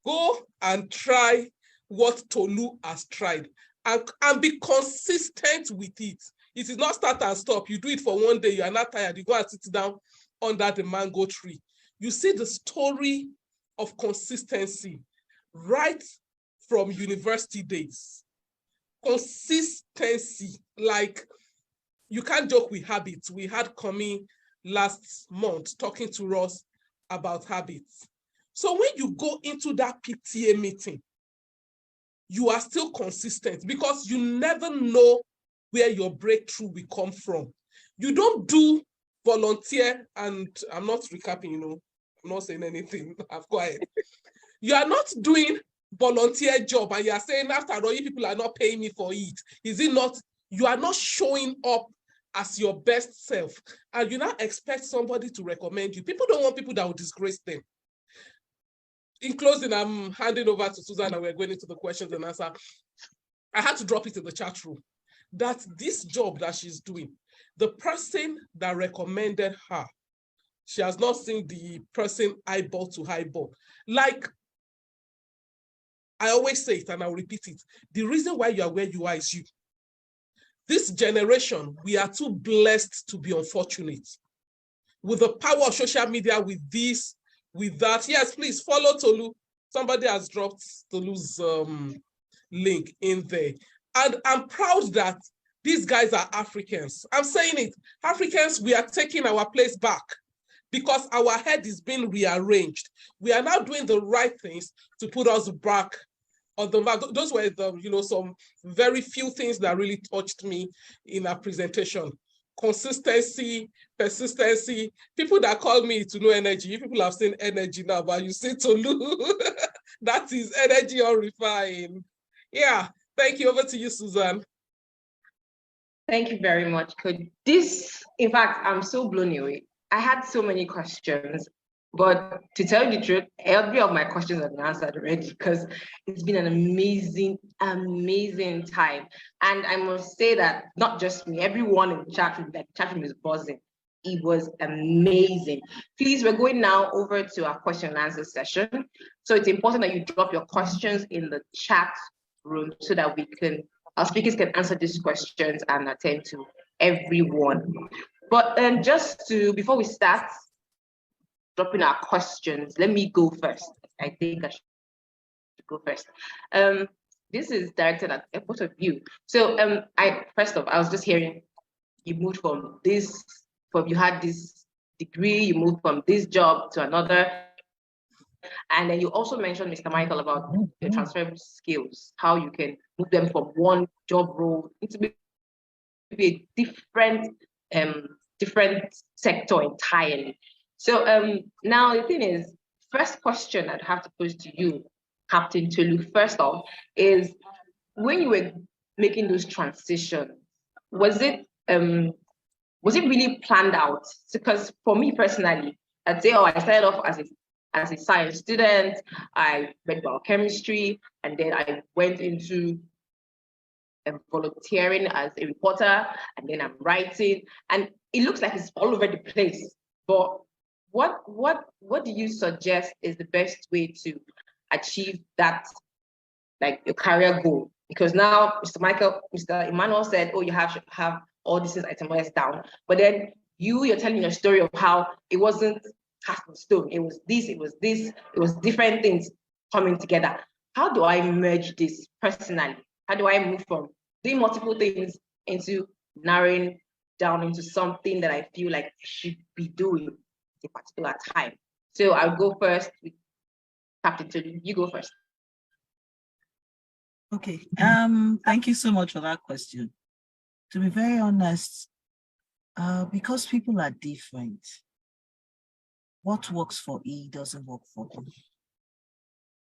Go and try what Tolu has tried. and be consistent with it. It is not start and stop. You do it for one day, you are not tired, you go and sit down under the mango tree. You see the story of consistency right from university days. Consistency, like you can't joke with habits. We had Kami last month talking to us about habits. So when you go into that PTA meeting, you are still consistent because you never know where your breakthrough will come from. You don't do volunteer, and I'm not recapping, you know, I'm not saying anything, I'm quiet. You are not doing volunteer job and you are saying, after all, you people are not paying me for it. Is it not? You are not showing up as your best self, and you now expect somebody to recommend you. People don't want people that will disgrace them. In closing, I'm handing over to Susan and we're going into the questions and answer. I had to drop it in the chat room that this job that she's doing, the person that recommended her, she has not seen the person eyeball to eyeball. Like I always say it and I'll repeat it. The reason why you are where you are is you. This generation, we are too blessed to be unfortunate. With the power of social media, with this, with that. Yes, please follow Tolu. Somebody has dropped Tolu's link in there. And I'm proud that these guys are Africans. I'm saying it. Africans, we are taking our place back because our head is being rearranged. We are now doing the right things to put us back on the mark. Those were the, you know, some very few things that really touched me in our presentation. Consistency, persistency. People that call me to know energy, you people have seen energy now, but you see Tolu, that is energy unrefined. Yeah, thank you. Over to you, Susan. Thank you very much, Coach. This, in fact, I'm so blown away. I had so many questions, but to tell you the truth, every of my questions have been answered already because it's been an amazing, amazing time. And I must say that not just me, everyone in the chat room, that chat room is buzzing. It was amazing. Please, we're going now over to our question and answer session. So it's important that you drop your questions in the chat room so that we can, our speakers can answer these questions and attend to everyone. But just to, before we start dropping our questions, let me go first. I think I should go first. This is directed at both of you. So first off, I was just hearing you moved from this, you had this degree, you moved from this job to another. And then you also mentioned, Mr. Michael, about the transferable skills, how you can move them from one job role into maybe a different sector entirely. So now the thing is, first question I'd have to pose to you, Captain Tolu, first off, is when you were making those transitions, was it really planned out? Because for me personally, I'd say, I started off as a science student, I read biochemistry, and then I went into volunteering as a reporter, and then I'm writing, and it looks like it's all over the place. But what do you suggest is the best way to achieve that, like your career goal? Because now Mr. Emmanuel said, you have all these things itemized down, but then you're telling a story of how it wasn't cast in stone. It was this, it was different things coming together. How do I merge this personally? How do I move from doing multiple things into narrowing down into something that I feel like I should be doing at a particular time? So I'll go first with Captain Tolu. You go first. Okay. Thank you so much for that question. To be very honest, because people are different, what works for E doesn't work for me.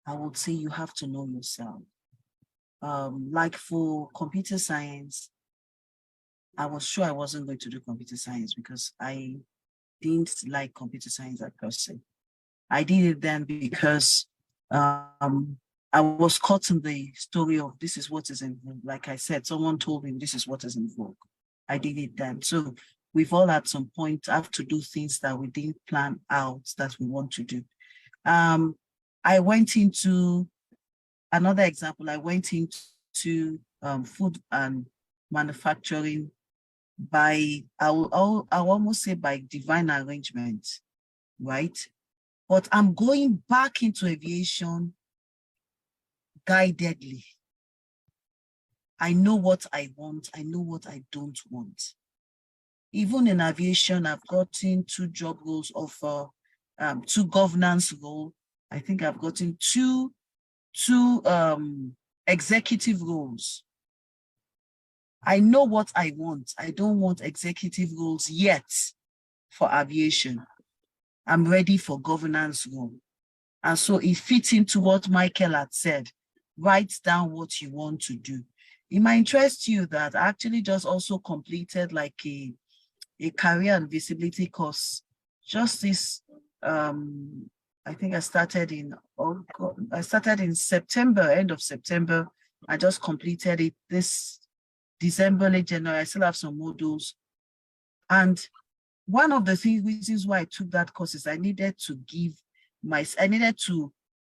I would say you have to know yourself. Like for computer science, I was sure I wasn't going to do computer science because I didn't like computer science at first. I did it then because I was caught in the story of this is what is in vogue. Like I said, someone told me this is what is in vogue. I did it then. So we've all at some point have to do things that we didn't plan out that we want to do. I went into another example. I went into food and manufacturing by, I'll almost say by divine arrangement, right? But I'm going back into aviation guidedly. I know what I want. I know what I don't want. Even in aviation, I've gotten 2 job roles of 2 governance roles. I think I've gotten two executive roles. I know what I want. I don't want executive roles yet for aviation. I'm ready for governance role. And so it fits into what Michael had said. Write down what you want to do. It might interest you that I actually just also completed like a career and visibility course. Just this, I think I started in September, end of September. I just completed it this December, late January. I still have some modules. And one of the reasons why I took that course is I needed to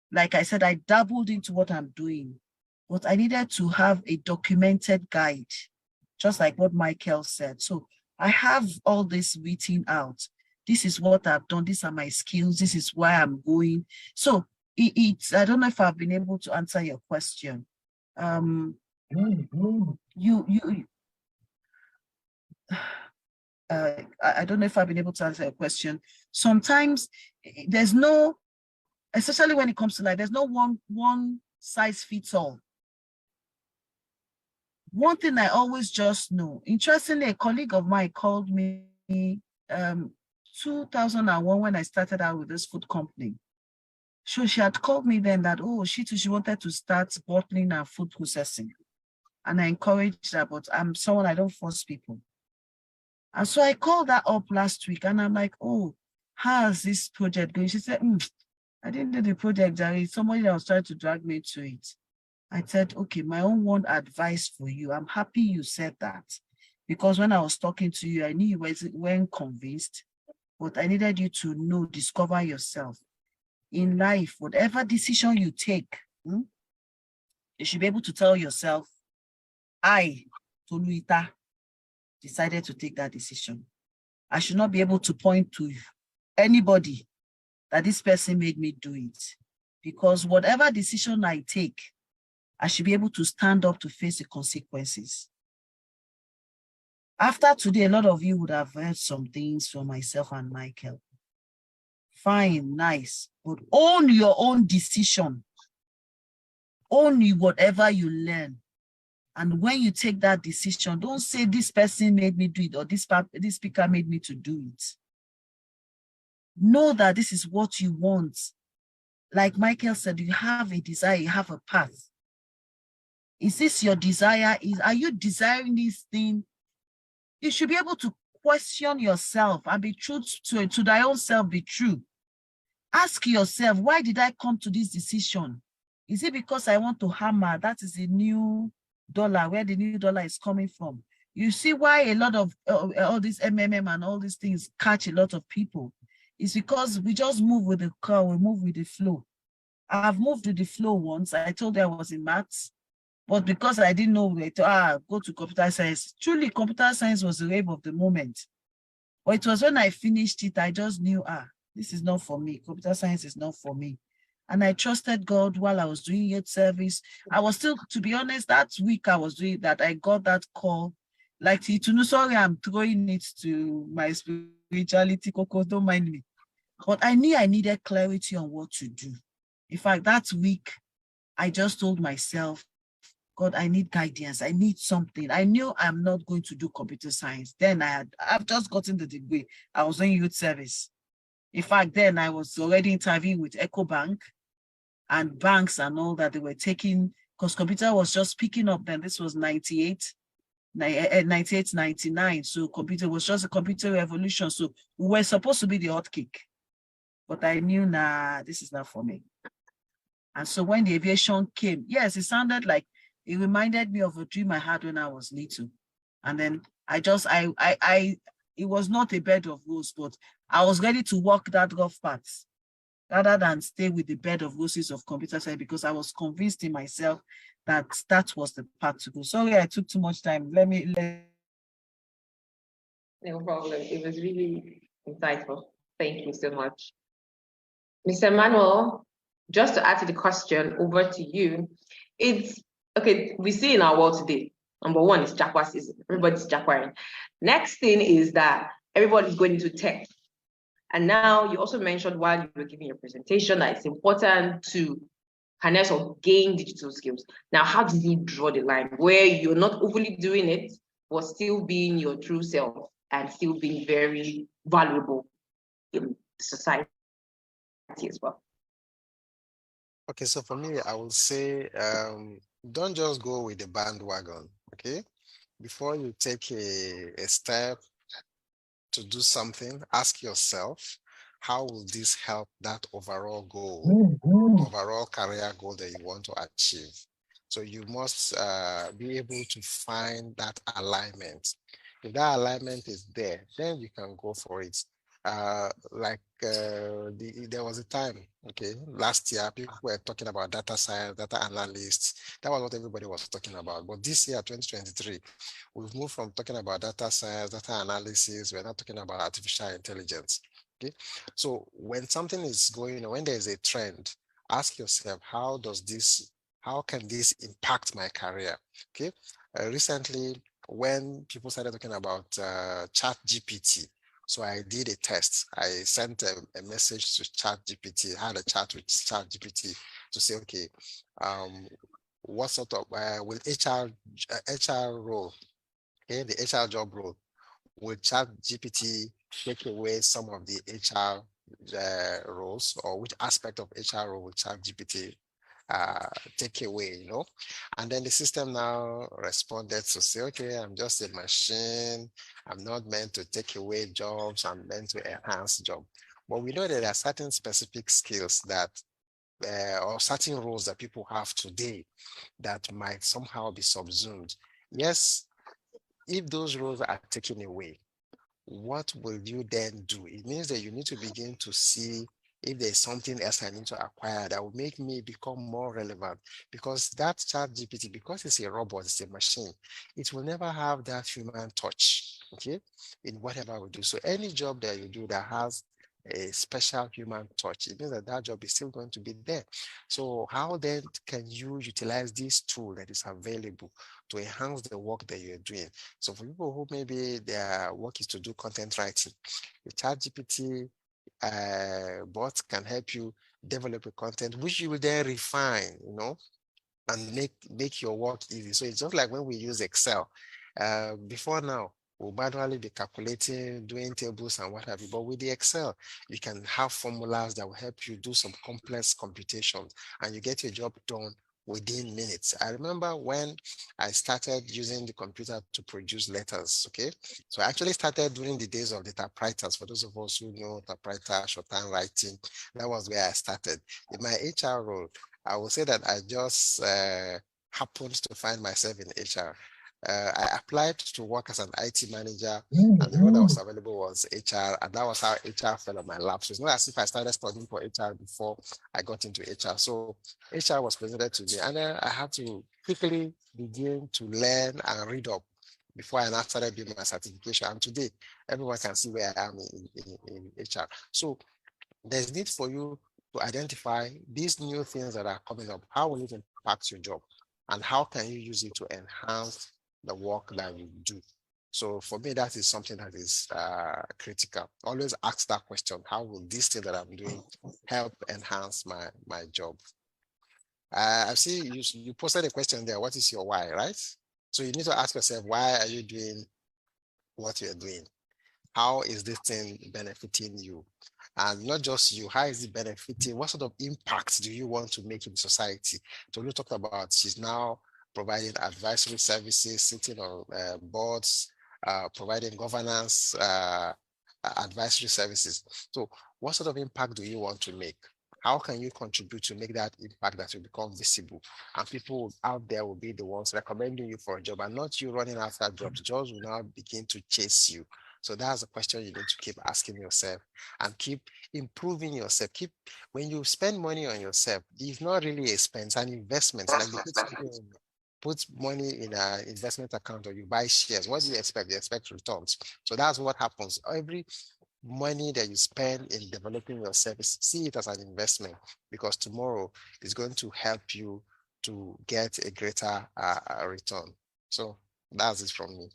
like I said, I dabbled into what I'm doing, but I needed to have a documented guide, just like what Michael said. So I have all this written out. This is what I've done. These are my skills. This is where I'm going. So I don't know if I've been able to answer your question. I don't know if I've been able to answer your question. Sometimes there's no, especially when it comes to life, there's no one size fits all. One thing I always just know, interestingly, a colleague of mine called me 2001 when I started out with this food company. So she had called me then that, oh, she wanted to start bottling and food processing. And I encouraged her, but I'm someone, I don't force people. And so I called her up last week and I'm like, oh, how's this project going? She said, I didn't do the project, Jerry. Somebody that was trying to drag me to it. I said, okay, my own one advice for you. I'm happy you said that. Because when I was talking to you, I knew you weren't convinced, but I needed you to know, discover yourself. In life, whatever decision you take, you should be able to tell yourself, I, Tolu Ita, decided to take that decision. I should not be able to point to anybody that this person made me do it. Because whatever decision I take, I should be able to stand up to face the consequences. After today, a lot of you would have heard some things from myself and Michael. Fine, nice, but own your own decision. Own whatever you learn. And when you take that decision, don't say this person made me do it or this speaker made me to do it. Know that this is what you want. Like Michael said, you have a desire, you have a path. Is this your desire? Are you desiring this thing? You should be able to question yourself and be true to thy own self, be true. Ask yourself, why did I come to this decision? Is it because I want to hammer? That is a new dollar, where the new dollar is coming from. You see why a lot of all these MMM and all these things catch a lot of people. It's because we just move with the car, we move with the flow. I've moved with the flow once. I told you I was in maths, but because I didn't know where to go to computer science. Truly, computer science was the wave of the moment. But it was when I finished it, I just knew, this is not for me. Computer science is not for me. And I trusted God while I was doing youth service. I was still, to be honest, that week I was doing that, I got that call. Like, sorry, I'm throwing it to my spirituality, Coco, don't mind me. But I knew I needed clarity on what to do. In fact, that week, I just told myself, God, I need guidance. I need something. I knew I'm not going to do computer science. Then I've just gotten the degree. I was doing youth service. In fact, then I was already interviewing with EcoBank and banks and all that they were taking, because computer was just picking up then. This was 98, 99. So computer was just a computer revolution. So we were supposed to be the hot cake. But I knew, this is not for me. And so when the aviation came, yes, it sounded like, it reminded me of a dream I had when I was little. And then it was not a bed of roses, but I was ready to walk that rough path. rather than stay with the bed of roses of computer science, because I was convinced in myself that that was the path to go. Sorry, I took too much time. No problem. It was really insightful. Thank you so much. Mr. Emmanuel, just to add to the question, over to you. It's okay, we see in our world today, number one is Japa season. Everybody's Japaing. Next thing is that everybody's going into tech. And now you also mentioned while you were giving your presentation that it's important to harness or gain digital skills. Now, how do you draw the line where you're not overly doing it, but still being your true self and still being very valuable in society as well? Okay, so for me, I would say don't just go with the bandwagon, okay? Before you take a step to do something, ask yourself, how will this help that overall goal, overall career goal that you want to achieve? So you must be able to find that alignment. If that alignment is there, then you can go for it. There was a time, okay, last year, people were talking about data science, data analysts. That was what everybody was talking about. But this year, 2023, we've moved from talking about data science, data analysis, we're not talking about artificial intelligence. Okay, so when something is going on, when there's a trend, ask yourself, how can this impact my career? Okay, recently, when people started talking about chat GPT, so I did a test. I sent a message to chat GPT, had a chat with chat GPT to say, okay, what sort of will HR role, okay, the HR job role, will chat GPT take away some of the HR roles, or which aspect of HR role will chat GPT take away, you know? And then the system now responded to say, okay, I'm just a machine. I'm not meant to take away jobs. I'm meant to enhance job. But we know that there are certain specific skills that or certain roles that people have today that might somehow be subsumed. Yes, if those roles are taken away, what will you then do? It means that you need to begin to see if there's something else I need to acquire that will make me become more relevant. Because that chat GPT, because it's a robot, it's a machine, it will never have that human touch, okay, in whatever we do. So any job that you do that has a special human touch, it means that that job is still going to be there. So how then can you utilize this tool that is available to enhance the work that you're doing? So for people who maybe their work is to do content writing, the ChatGPT bot can help you develop a content which you will then refine, you know, and make your work easy. So it's just like when we use Excel. Before now, we'll manually be calculating, doing tables and what have you. But with the Excel, you can have formulas that will help you do some complex computations, and you get your job done within minutes. I remember when I started using the computer to produce letters, okay? So I actually started during the days of the typewriters. For those of us who know typewriter, shorthand writing, that was where I started. In my HR role, I will say that I just happened to find myself in HR. I applied to work as an IT manager, and the role that was available was HR, and that was how HR fell on my lap. So it's not as if I started studying for HR before I got into HR. So HR was presented to me, and then I had to quickly begin to learn and read up before I now started doing my certification. And today, everyone can see where I am in HR. So there's need for you to identify these new things that are coming up. How will it impact your job? And how can you use it to enhance the work that you do? So for me, that is something that is critical. Always ask that question: how will this thing that I'm doing help enhance my job? I see you posted a question there. What is your why, right? So you need to ask yourself, why are you doing what you're doing? How is this thing benefiting you? And not just you, how is it benefiting? What sort of impact do you want to make in society? Tolu talked about she's now providing advisory services, sitting on boards, providing governance advisory services. So what sort of impact do you want to make? How can you contribute to make that impact that will become visible? And people out there will be the ones recommending you for a job, and not you running after jobs. Jobs will now begin to chase you. So that's a question you need to keep asking yourself and keep improving yourself. When you spend money on yourself, it's not really a expense, an investment. Like you put money in an investment account or you buy shares. What do you expect? You expect returns. So that's what happens. Every money that you spend in developing your service, see it as an investment, because tomorrow is going to help you to get a greater return. So that's it from me.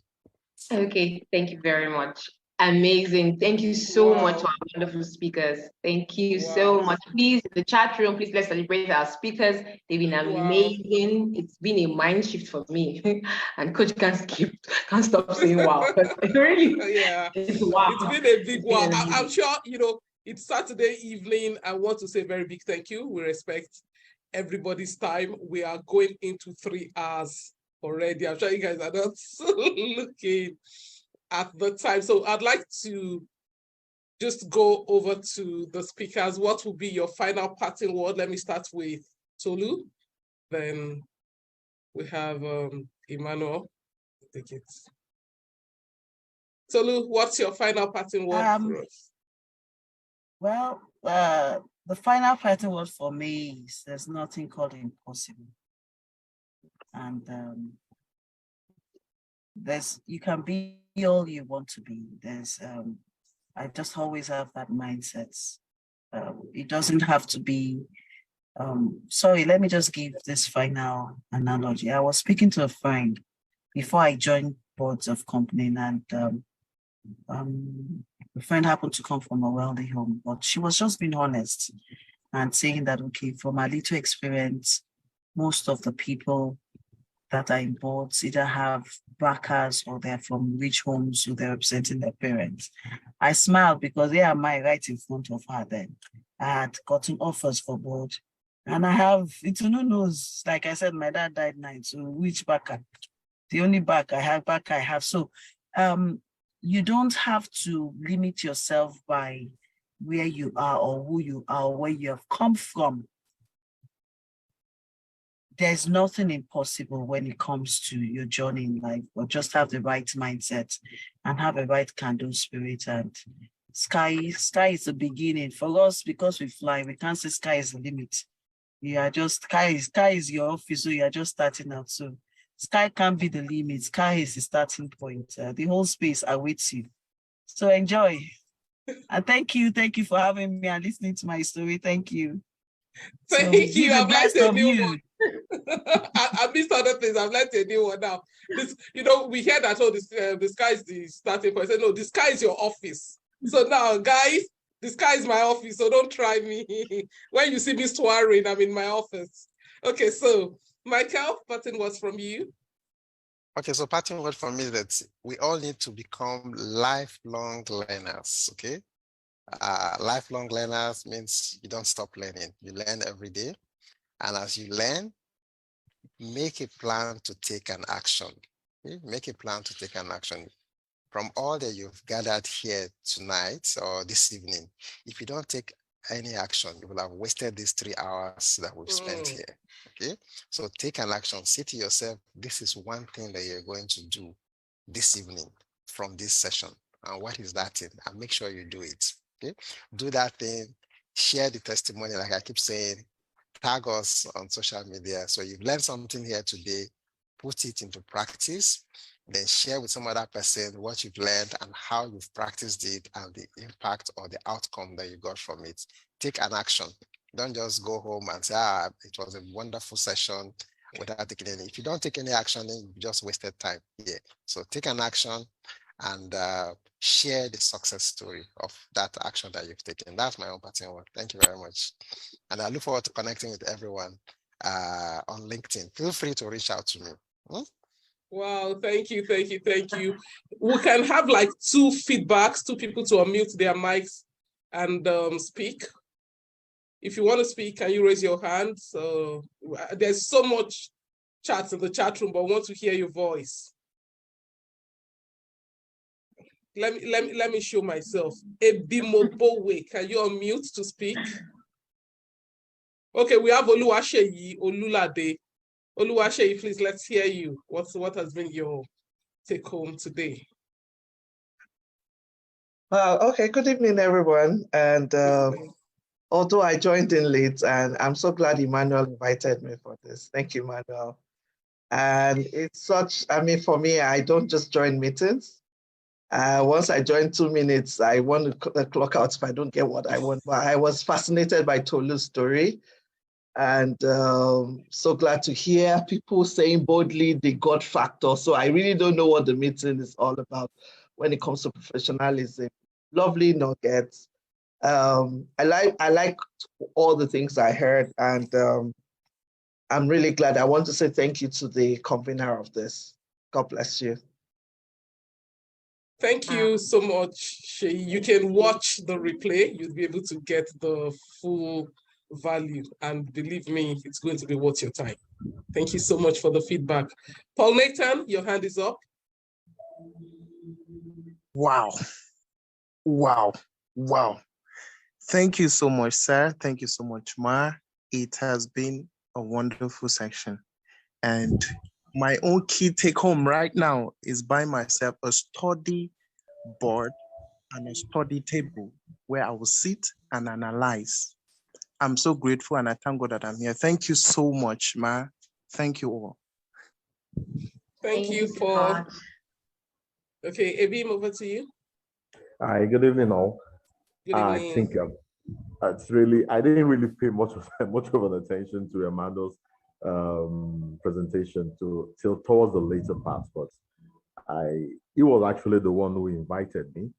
Okay, thank you very much. Amazing. Thank you so much to our wonderful speakers. Thank you so much. Please, the chat room, please let's celebrate our speakers. They've been amazing. It's been a mind shift for me. And Coach can't stop saying wow. Really, it's wow. It's been a big wow. I'm sure, it's Saturday evening. I want to say a very big thank you. We respect everybody's time. We are going into 3 hours already. I'm sure you guys are not looking at the time. So I'd like to just go over to the speakers. What will be your final parting word? Let me start with Tolu. Then we have Emmanuel. Take it. Tolu, what's your final parting word for us? Well, the final parting word for me is there's nothing called impossible. And you can be all you want to be. I just always have that mindset. It doesn't have to be, sorry, let me just give this final analogy. I was speaking to a friend before I joined boards of company, and a friend happened to come from a wealthy home, but she was just being honest and saying that, okay, from my little experience, most of the people that are in boards either have backers or they're from rich homes, so they're representing their parents. I smiled because they are right in front of her then. I had gotten offers for board. And I have, it's no knows, like I said, my dad died 9, so which backer? The only back I have. So you don't have to limit yourself by where you are or who you are or where you have come from. There's nothing impossible when it comes to your journey in life, but just have the right mindset and have a right candle spirit. And sky is the beginning. For us, because we fly, we can't say sky is the limit. You are just, sky is your office, so you are just starting out. So sky can't be the limit. Sky is the starting point. The whole space awaits you. So enjoy. And thank you for having me and listening to my story. Thank you. Thank you. I've learned a new one. I missed other things. I've learned a new one now. This, we hear that, the sky is the starting point. I said, no, the sky is your office. So now, guys, the sky is my office, so don't try me. When you see me swearing, I'm in my office. Okay, so Michael, parting words from you. Okay, so parting word from me is that we all need to become lifelong learners, okay? Lifelong learners means you don't stop learning. You learn every day. And as you learn, make a plan to take an action. Okay? Make a plan to take an action. From all that you've gathered here tonight or this evening, if you don't take any action, you will have wasted these 3 hours that we've spent here. Okay, so take an action. Say to yourself, this is one thing that you're going to do this evening from this session. And what is that thing? And make sure you do it. Okay, do that thing, share the testimony, like I keep saying, tag us on social media. So you've learned something here today, put it into practice, then share with some other person what you've learned and how you've practiced it and the impact or the outcome that you got from it. Take an action. Don't just go home and say, it was a wonderful session without taking any. If you don't take any action, then you just wasted time here. So take an action and share the success story of that action that you've taken. That's my own parting word. Thank you very much. And I look forward to connecting with everyone on LinkedIn. Feel free to reach out to me. Wow, thank you. We can have like 2 feedbacks, 2 people to unmute their mics and speak. If you want to speak, can you raise your hand? So there's so much chats in the chat room, but I want to hear your voice. Let me show myself. Ebimobowe, can you unmute to speak? Okay, we have Oluwaseyi Olulade. Oluwaseyi, please, let's hear you. What has been your take home today? Okay, good evening, everyone. And although I joined in late, and I'm so glad Emmanuel invited me for this. Thank you, Emmanuel. And it's such, I mean, for me, I don't just join meetings. Once I join 2 minutes, I want to clock out if I don't get what I want. But I was fascinated by Tolu's story. And so glad to hear people saying boldly the God factor. So I really don't know what the meeting is all about when it comes to professionalism. Lovely nuggets. I like all the things I heard, and I'm really glad. I want to say thank you to the convener of this. God bless you. Thank you so much, Shay. You can watch the replay. You'll be able to get the full value. And believe me, it's going to be worth your time. Thank you so much for the feedback. Paul Nathan, your hand is up. Wow. Wow. Wow. Thank you so much, sir. Thank you so much, Ma. It has been a wonderful section. And my own key take home right now is buy myself a study board and a study table where I will sit and analyze. I'm so grateful and I thank God that I'm here. Thank you so much, Ma. Thank you all. Thank you for... Okay, Ebim, over to you. Hi, good evening all. Good evening. I think it's really, I didn't really pay much of an attention to Emmanuel's presentation till towards the later part, but he was actually the one who invited me.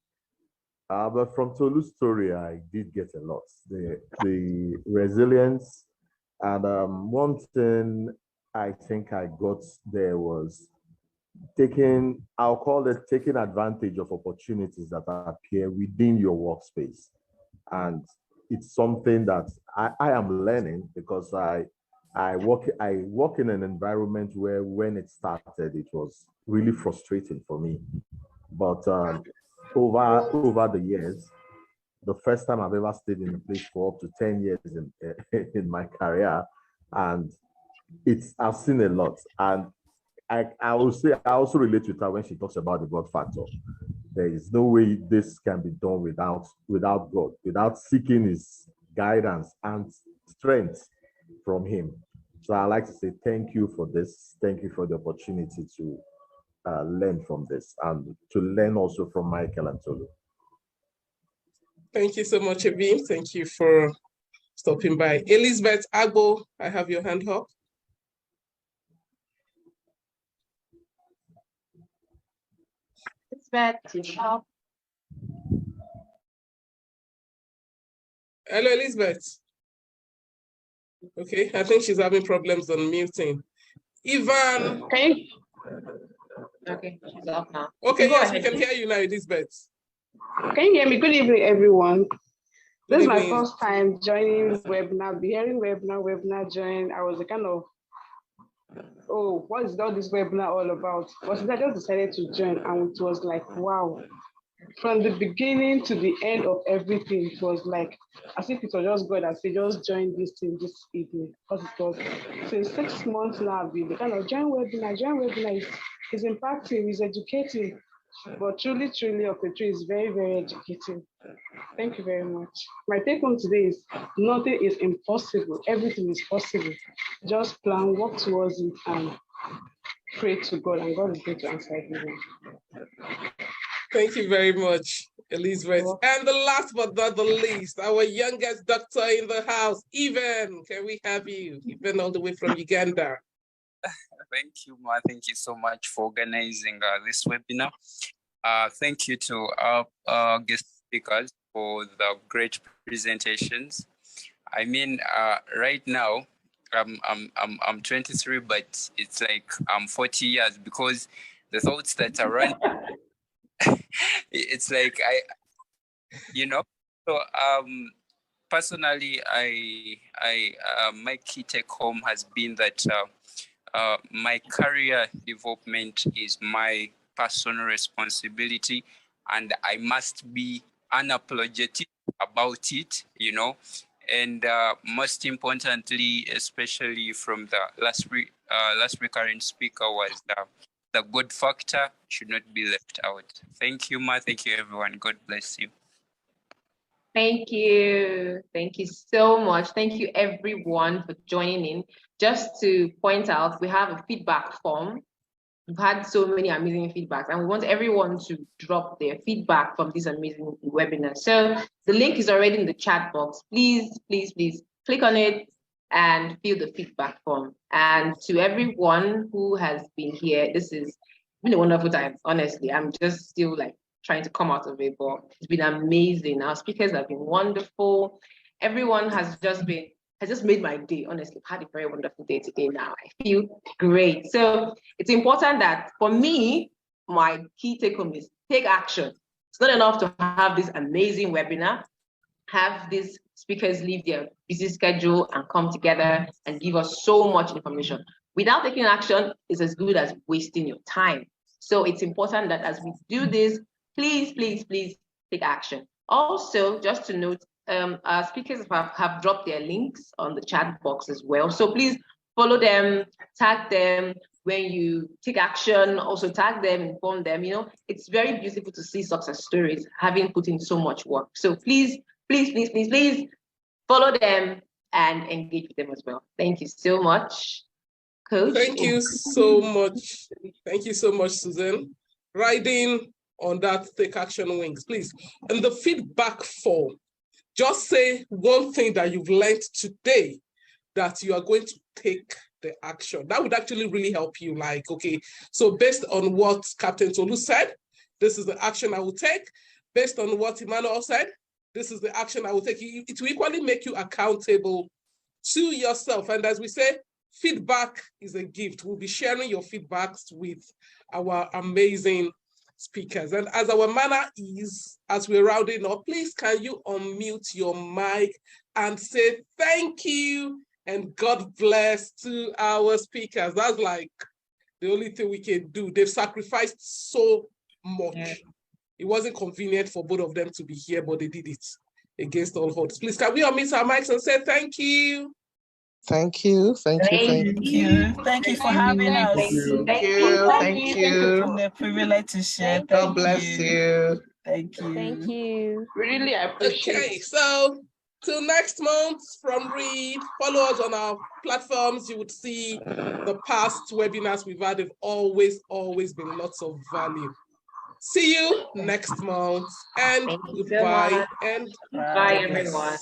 But from Tolu's story, I did get a lot. The resilience, and one thing I think I got there was I'll call it taking advantage of opportunities that appear within your workspace. And it's something that I am learning, because I work in an environment where when it started, it was really frustrating for me. But over the years, the first time I've ever stayed in a place for up to 10 years in my career, and I've seen a lot. And I will say, I also relate with her when she talks about the God factor. There is no way this can be done without God, without seeking his guidance and strength from him. So I like to say thank you for this. Thank you for the opportunity to learn from this, and to learn also from Michael and Tolu. Thank you so much, Ebim. Thank you for stopping by. Elizabeth Agbo, I have your hand up. Hello, Elizabeth. Okay, I think she's having problems on muting. Ivan. Okay. Okay, she's off now. Okay, yes, we can hear you now, Elizabeth. Can you hear me? Good evening, everyone. Good This is evening. my first time joining webinar, hearing webinar join. I was a kind of, oh, what is all this webinar all about? But I just decided to join, and it was like, wow. From the beginning to the end of everything, it was like, as if it was just God that said, just join this thing this evening. Because it was, since 6 months now, I've been kind of join webinar is impacting, is educating. But truly, Opetri is very, very educating. Thank you very much. My take home today is nothing is impossible. Everything is possible. Just plan, work towards it, and pray to God, and God is going to answer everything. Thank you very much, Elizabeth. And the last but not the least, our youngest doctor in the house, Even. Can we have you? Even all the way from Uganda. Thank you, Ma. Thank you so much for organizing this webinar. Thank you to our guest speakers for the great presentations. I mean, right now, I'm 23, but it's like I'm 40 years, because the thoughts that are running, it's like So personally, my key take home has been that my career development is my personal responsibility, and I must be unapologetic about it, and most importantly, especially from the last recurring speaker, was the good factor should not be left out. Thank you, Ma. Thank you, everyone. God bless you. Thank you. Thank you so much. Thank you, everyone, for joining in. Just to point out, we have a feedback form. We've had so many amazing feedbacks, and we want everyone to drop their feedback from this amazing webinar. So the link is already in the chat box. Please, please, please click on it and fill the feedback form. And to everyone who has been here, this has been a wonderful time. Honestly, I'm just still like trying to come out of it, but it's been amazing. Our speakers have been wonderful. Everyone has just made my day. Honestly, I've had a very wonderful day today now. I feel great. So it's important that for me, my key take home is take action. It's not enough to have this amazing webinar, have these speakers leave their busy schedule and come together and give us so much information. Without taking action, it's as good as wasting your time. So it's important that as we do this, please, please, please take action. Also, just to note, our speakers have dropped their links on the chat box as well. So please follow them, tag them when you take action, also tag them, inform them. You know, it's very beautiful to see success stories having put in so much work. So please, please, please, please, please follow them and engage with them as well. Thank you so much, Coach. Thank you so much. Thank you so much, Susan. Riding on that take action wings, please. And the feedback form, just say one thing that you've learned today that you are going to take the action. That would actually really help you. Like, okay, so based on what Captain Tolu said, this is the action I will take. Based on what Emmanuel said, this is the action I will take. It will equally make you accountable to yourself. And as we say, feedback is a gift. We'll be sharing your feedbacks with our amazing speakers. And as our manner is, as we're rounding up, please can you unmute your mic and say thank you and God bless to our speakers. That's like the only thing we can do. They've sacrificed so much. Yeah. It wasn't convenient for both of them to be here, but they did it against all odds. Please can we unmute our mics and say thank you? Thank you. Thank you. Thank you. Thank you for having us. Thank you. Thank you. Thank you for the privilege to share. God bless you. Thank you. Thank you. Really appreciate it. Okay, so till next month from Read, follow us on our platforms. You would see the past webinars we've had have always been lots of value. See you next month and goodbye and bye everyone.